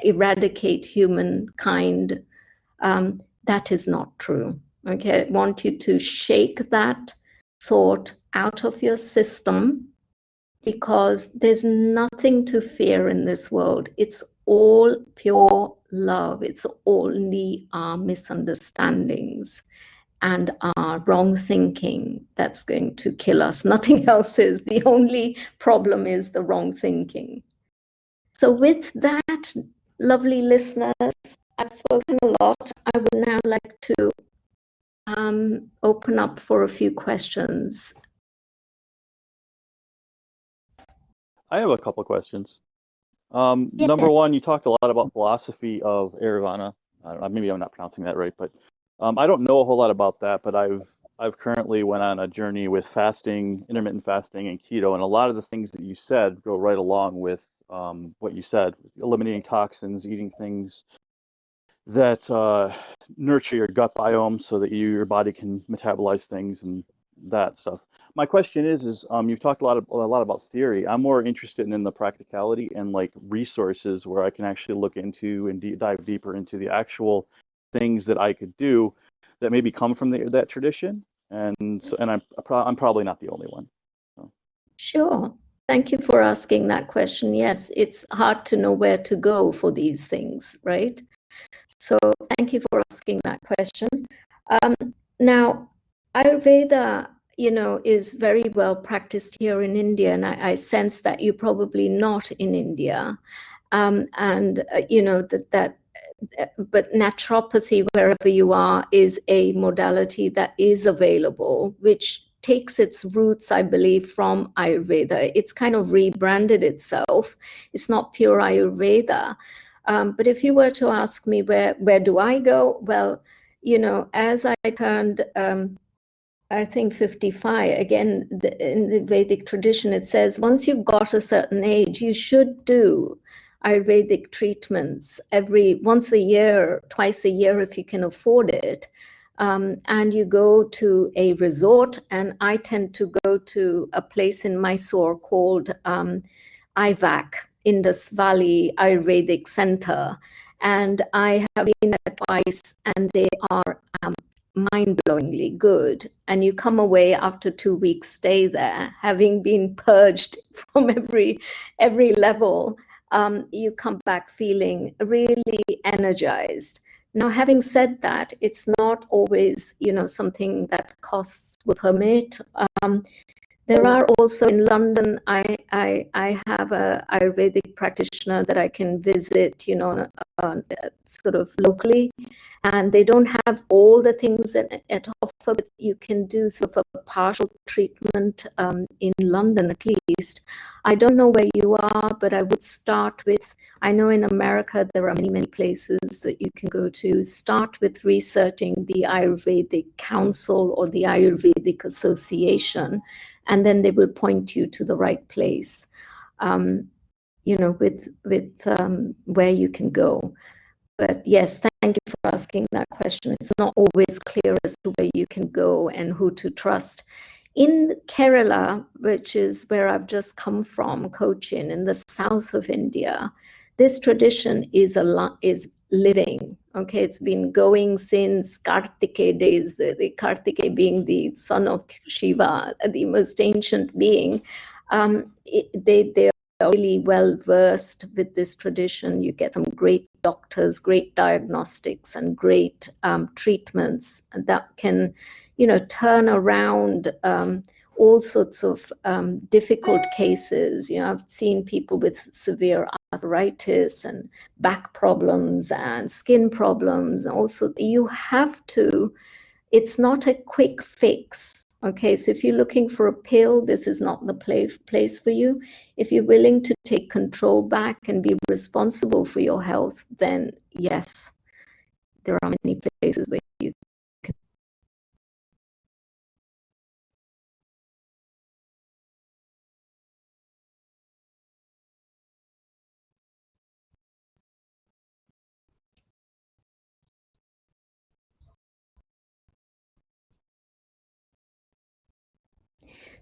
eradicate humankind. That is not true. Okay, I want you to shake that thought out of your system, because there's nothing to fear in this world. It's all pure love. It's only our misunderstandings and our wrong thinking that's going to kill us. Nothing else is. The only problem is the wrong thinking. So with that, lovely listeners, I've spoken a lot. I would now like to open up for a few questions. I have a couple of questions. Number one, you talked a lot about philosophy of Ayurveda. Maybe I'm not pronouncing that right, but I don't know a whole lot about that. But I've currently went on a journey with fasting, intermittent fasting, and keto, and a lot of the things that you said go right along with what you said: eliminating toxins, eating things that nurture your gut biome so that your body can metabolize things and that stuff. My question is you've talked a lot about theory. I'm more interested in the practicality and like resources where I can actually look into and dive deeper into the actual things that I could do that maybe come from that tradition. And I'm probably not the only one. So. Sure. Thank you for asking that question. Yes, it's hard to know where to go for these things, right? So thank you for asking that question. Now, Ayurveda, is very well practiced here in India, and I sense that you're probably not in India. But naturopathy, wherever you are, is a modality that is available, which takes its roots, I believe, from Ayurveda. It's kind of rebranded itself. It's not pure Ayurveda. But if you were to ask me where do I go? Well, as I turned, I think 55, again, in the Vedic tradition, it says once you've got a certain age, you should do Ayurvedic treatments once a year, twice a year, if you can afford it. And you go to a resort, and I tend to go to a place in Mysore called IVAC, Indus Valley Ayurvedic Center. And I have been there twice, and they are mind-blowingly good. And you come away after 2 weeks stay there, having been purged from every level. You come back feeling really energized. Now, having said that, it's not always, something that costs will permit. There are also in London, I have a Ayurvedic practitioner that I can visit, sort of locally, and they don't have all the things at offer, but you can do sort of a partial treatment in London at least. I don't know where you are, but I would start with, I know in America there are many places that you can go to. Start with researching the Ayurvedic Council or the Ayurvedic Association, and then they will point you to the right place, with where you can go. But yes, thank you for asking that question. It's not always clear as to where you can go and who to trust. In Kerala, which is where I've just come from, Cochin, in the south of India, this tradition is living. Okay, it's been going since Kartike days, the Kartike being the son of Shiva, the most ancient being. They are really well versed with this tradition. You get some great doctors, great diagnostics, and great treatments that can, turn around all sorts of difficult cases. I've seen people with severe arthritis and back problems and skin problems. Also, you have to, it's not a quick fix. Okay, so if you're looking for a pill, this is not the place for you. If you're willing to take control back and be responsible for your health, then yes, there are many places where you can.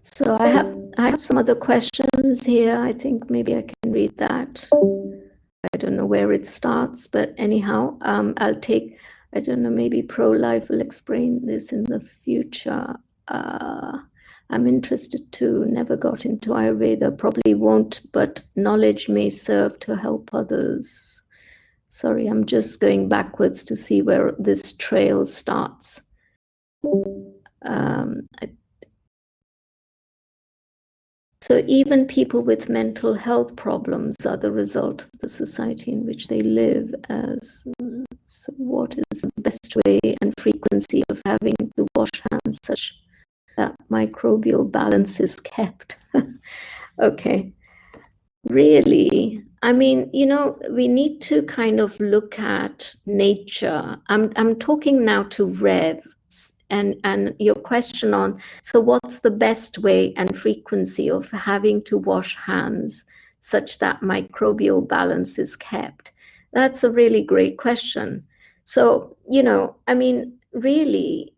So I have some other questions here. I think maybe I can read that. I don't know where it starts, but anyhow, I'll take, I don't know, maybe pro-life will explain this in the future. I'm interested too, never got into Ayurveda, probably won't, but knowledge may serve to help others. Sorry, I'm just going backwards to see where this trail starts. So even people with mental health problems are the result of the society in which they live. So what is the best way and frequency of having to wash hands such that microbial balance is kept? Okay. Really? I mean, we need to kind of look at nature. I'm talking now to Rev, and your question on, so what's the best way and frequency of having to wash hands such that microbial balance is kept? That's a really great question. So, I mean, really,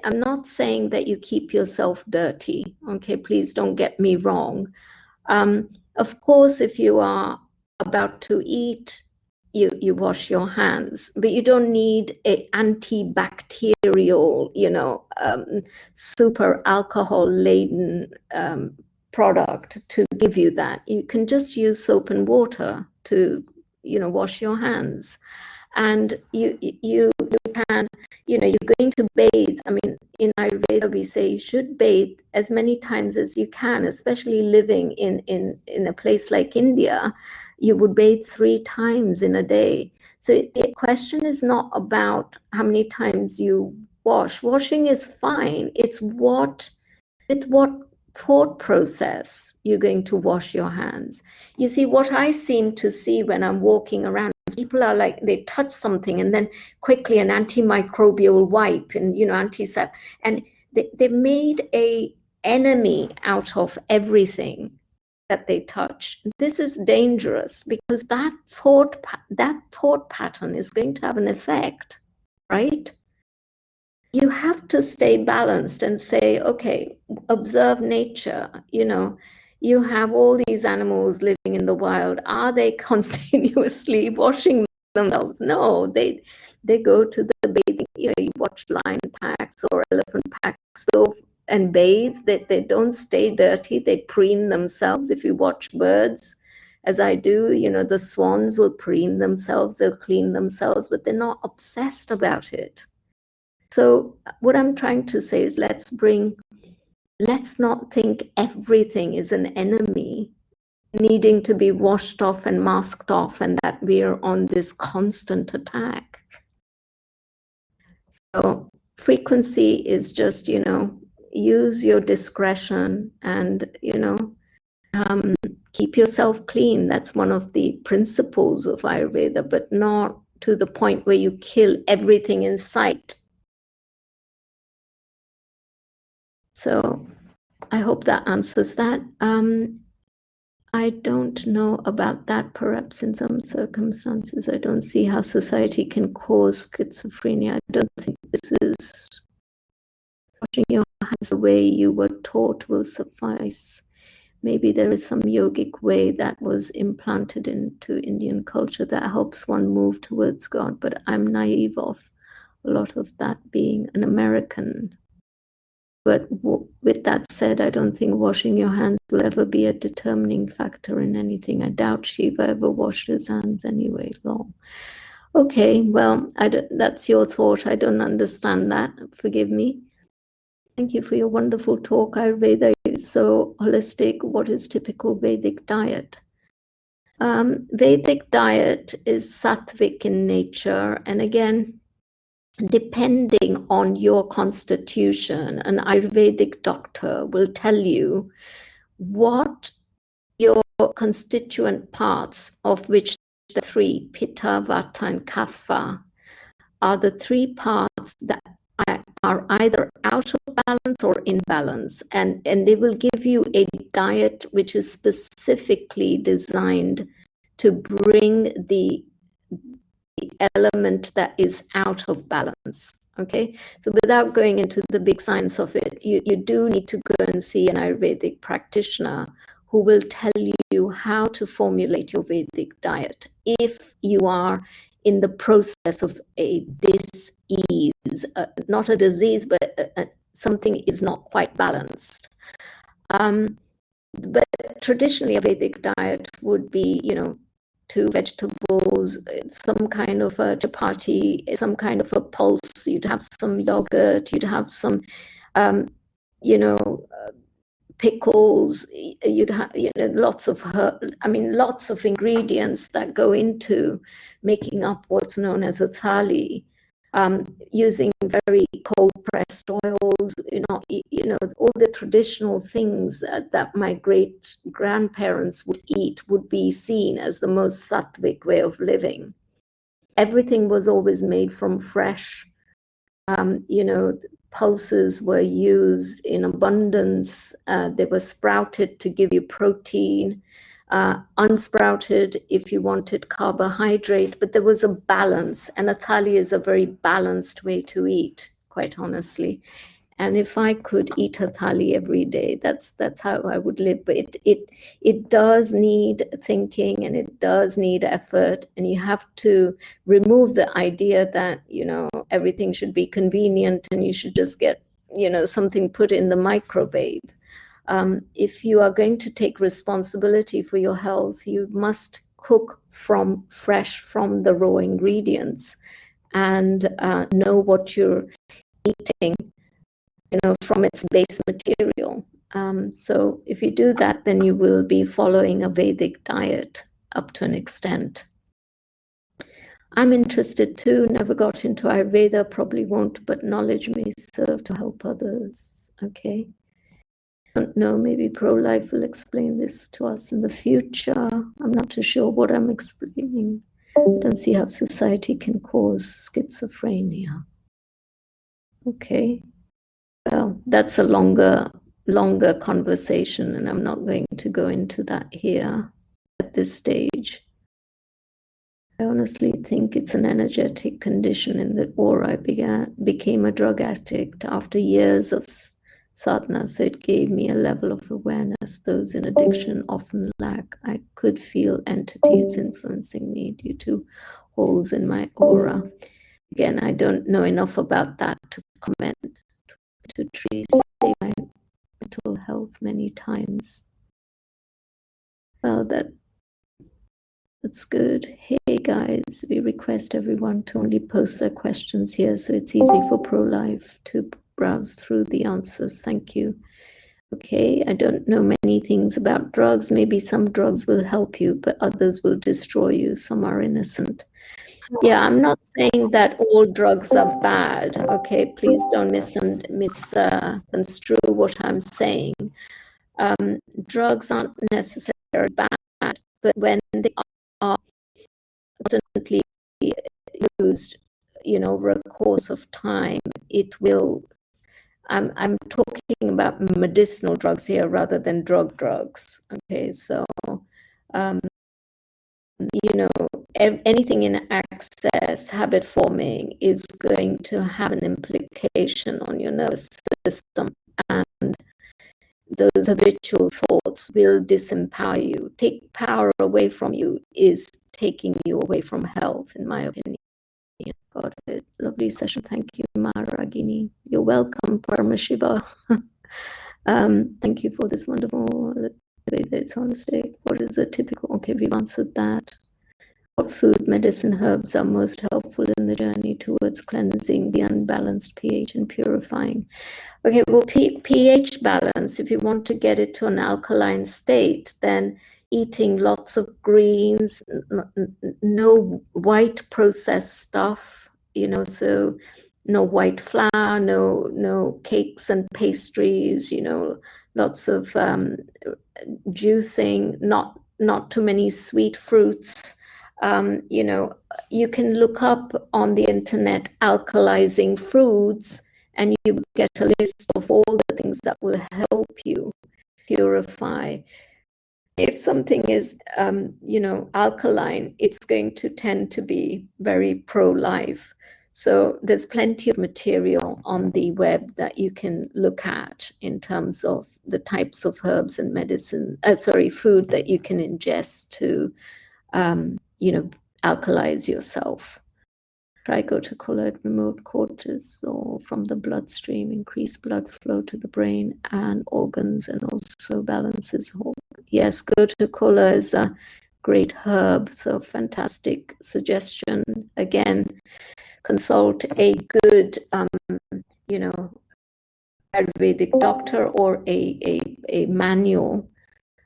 I'm not saying that you keep yourself dirty. Okay, please don't get me wrong. Of course, if you are about to eat, you wash your hands, but you don't need a antibacterial, super alcohol laden product to give you that. You can just use soap and water to, wash your hands. And you can, you're going to bathe. I mean, in Ayurveda, we say you should bathe as many times as you can, especially living in a place like India. You would bathe 3 times in a day. So the question is not about how many times you wash. Washing is fine. It's what thought process you're going to wash your hands. You see, what I seem to see when I'm walking around, people are like, they touch something and then quickly an antimicrobial wipe and, antiseptic. And they made a enemy out of everything that they touch. This is dangerous because that thought pattern is going to have an effect, right? You have to stay balanced and say, okay, observe nature. You have all these animals living in the wild. Are they continuously washing themselves? No, they go to the bathing. You watch lion packs or elephant packs and bathe. They don't stay dirty. They preen themselves. If you watch birds, as I do, the swans will preen themselves. They'll clean themselves, but they're not obsessed about it. So what I'm trying to say is let's not think everything is an enemy needing to be washed off and masked off and that we're on this constant attack. So frequency is just, use your discretion and, keep yourself clean. That's one of the principles of Ayurveda, but not to the point where you kill everything in sight. So I hope that answers that. I don't know about that. Perhaps in some circumstances, I don't see how society can cause schizophrenia. I don't think this is washing your hands the way you were taught will suffice. Maybe there is some yogic way that was implanted into Indian culture that helps one move towards God, but I'm naive of a lot of that being an American. But with that said, I don't think washing your hands will ever be a determining factor in anything. I doubt Shiva ever washed his hands anyway. Long. Okay, well, that's your thought. I don't understand that. Forgive me. Thank you for your wonderful talk. Ayurveda is so holistic. What is typical Vedic diet? Vedic diet is sattvic in nature. And again, depending on your constitution, an Ayurvedic doctor will tell you what your constituent parts, of which the 3, Pitta, Vata, and Kapha, are the 3 parts that are either out of balance or in balance. And they will give you a diet which is specifically designed to bring the element that is out of balance. Okay, so without going into the big science of it, you do need to go and see an Ayurvedic practitioner who will tell you how to formulate your Vedic diet if you are in the process of a dis-ease, not a disease, but something is not quite balanced. But traditionally, a Vedic diet would be, 2 vegetables, some kind of a chapati, some kind of a pulse. You'd have some yogurt, you'd have some, pickles. You'd have, lots of lots of ingredients that go into making up what's known as a thali. Using very cold pressed oils, all the traditional things that my great grandparents would eat would be seen as the most sattvic way of living. Everything was always made from fresh. Pulses were used in abundance. They were sprouted to give you protein. unsprouted if you wanted carbohydrate, but there was a balance, and a thali is a very balanced way to eat, quite honestly. And if I could eat a thali every day, that's how I would live. But it does need thinking, and it does need effort, and you have to remove the idea that, you know, everything should be convenient and you should just get, you know, something put in the microwave. If you are going to take responsibility for your health, you must cook from fresh, from the raw ingredients, and know what you're eating, you know, from its base material. So if you do that, then you will be following a Vedic diet up to an extent. I'm interested too, never got into Ayurveda, probably won't, but knowledge may serve to help others. Okay. I don't know, maybe pro-life will explain this to us in the future. I'm not too sure what I'm explaining. I don't see how society can cause schizophrenia. Okay. Well, that's a longer conversation, and I'm not going to go into that here at this stage. I honestly think it's an energetic condition in the aura. I became a drug addict after years of sadhana, so it gave me a level of awareness those in addiction often lack. I could feel entities influencing me due to holes in my aura. Again, I don't know enough about that to comment. To trees save my mental health many times. Well, that's good. Hey guys, we request everyone to only post their questions here, so it's easy for pro-life to browse through the answers. Thank you. Okay, I don't know many things about drugs. Maybe some drugs will help you, but others will destroy you. Some are innocent. Yeah, I'm not saying that all drugs are bad. Okay, please don't misconstrue what I'm saying. Drugs aren't necessarily bad, but when they are constantly used, you know, over a course of time, it will. I'm talking about medicinal drugs here rather than drugs. Okay, so you know, anything in excess, habit forming, is going to have an implication on your nervous system, and those habitual thoughts will disempower you. Take power away from you is taking you away from health, in my opinion. Got it. Lovely session. Thank you, Maragini. You're welcome, Paramashiva. Thank you for this wonderful debate that's holistic. What is a typical? Okay, we've answered that. What food, medicine, herbs are most helpful in the journey towards cleansing the unbalanced pH and purifying? Okay, well, pH balance, if you want to get it to an alkaline state, then eating lots of greens, no white processed stuff, you know, so no white flour, no cakes and pastries, you know, lots of juicing, not too many sweet fruits. You know, you can look up on the internet alkalizing foods, and you get a list of all the things that will help you purify. If something is, you know, alkaline, it's going to tend to be very pro-life. So there's plenty of material on the web that you can look at in terms of the types of herbs and food that you can ingest to, you know, alkalize yourself. Try go to colored remote cortisol from the bloodstream, increase blood flow to the brain and organs, and also balances whole. Yes, Gotu-kola is a great herb, so fantastic suggestion. Again, consult a good, you know, Ayurvedic doctor or a manual.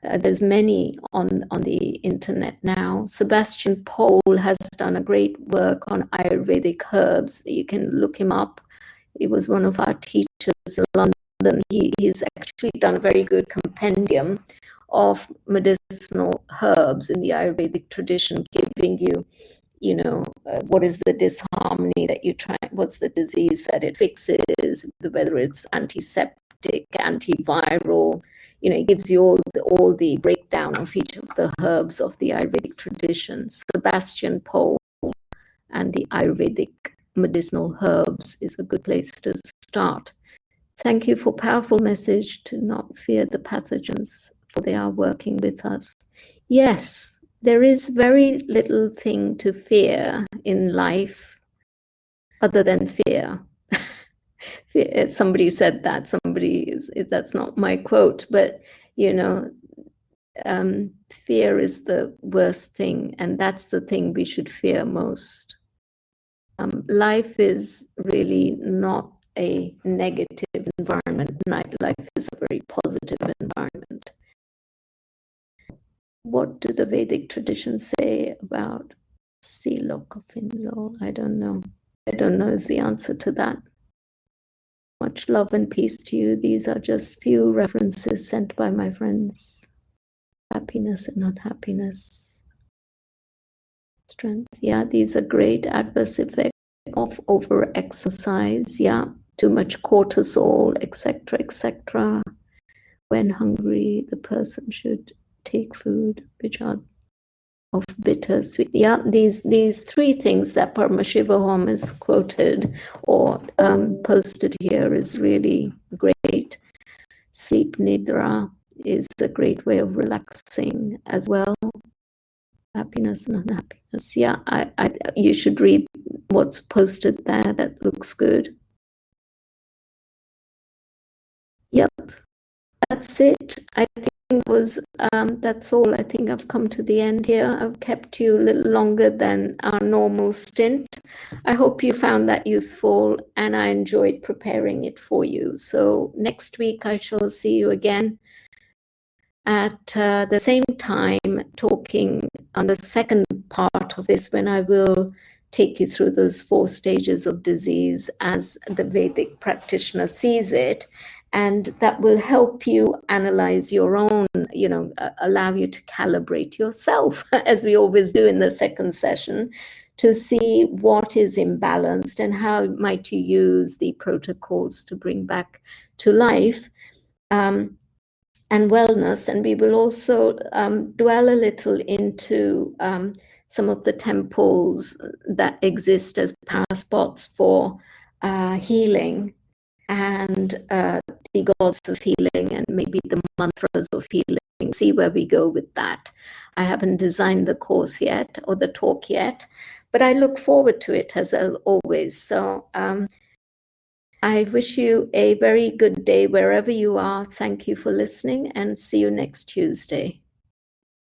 There's many on the internet now. Sebastian Pole has done a great work on Ayurvedic herbs. You can look him up. He was one of our teachers in London. He's actually done a very good compendium of medicinal herbs in the Ayurvedic tradition, giving you, you know, what is the disharmony that you try, what's the disease that it fixes, whether it's antiseptic, antiviral, you know, it gives you all the breakdown of each of the herbs of the Ayurvedic tradition. Sebastian Pole and the Ayurvedic medicinal herbs is a good place to start. Thank you for powerful message to not fear the pathogens, for they are working with us. Yes, there is very little thing to fear in life other than fear. Somebody said that, that's not my quote, but you know, fear is the worst thing, and that's the thing we should fear most. Life is really not a negative environment. Life is a very positive environment. What do the Vedic traditions say about Silokafinlo? I don't know. I don't know is the answer to that. Much love and peace to you. These are just few references sent by my friends. Happiness and unhappiness. Strength. Yeah, these are great. Adverse effects of over-exercise. Yeah, too much cortisol, etc., etc. When hungry, the person should take food which are of bitter sweet. Yeah, these three things that Paramashiva Hom is quoted or posted here is really great. Sleep nidra is a great way of relaxing as well. Happiness and unhappiness. Yeah, you should read what's posted there. That looks good. Yep, that's it. I think that's all. I think I've come to the end here. I've kept you a little longer than our normal stint. I hope you found that useful, and I enjoyed preparing it for you. So next week I shall see you again at the same time, talking on the second part of this, when I will take you through those 4 stages of disease as the Vedic practitioner sees it. And that will help you analyze your own, you know, allow you to calibrate yourself, as we always do in the second session, to see what is imbalanced and how might you use the protocols to bring back to life and wellness. And we will also dwell a little into some of the temples that exist as power spots for healing, and the gods of healing, and maybe the mantras of healing. See where we go with that. I haven't designed the course yet or the talk yet, but I look forward to it as always. So I wish you a very good day wherever you are. Thank you for listening, and see you next Tuesday.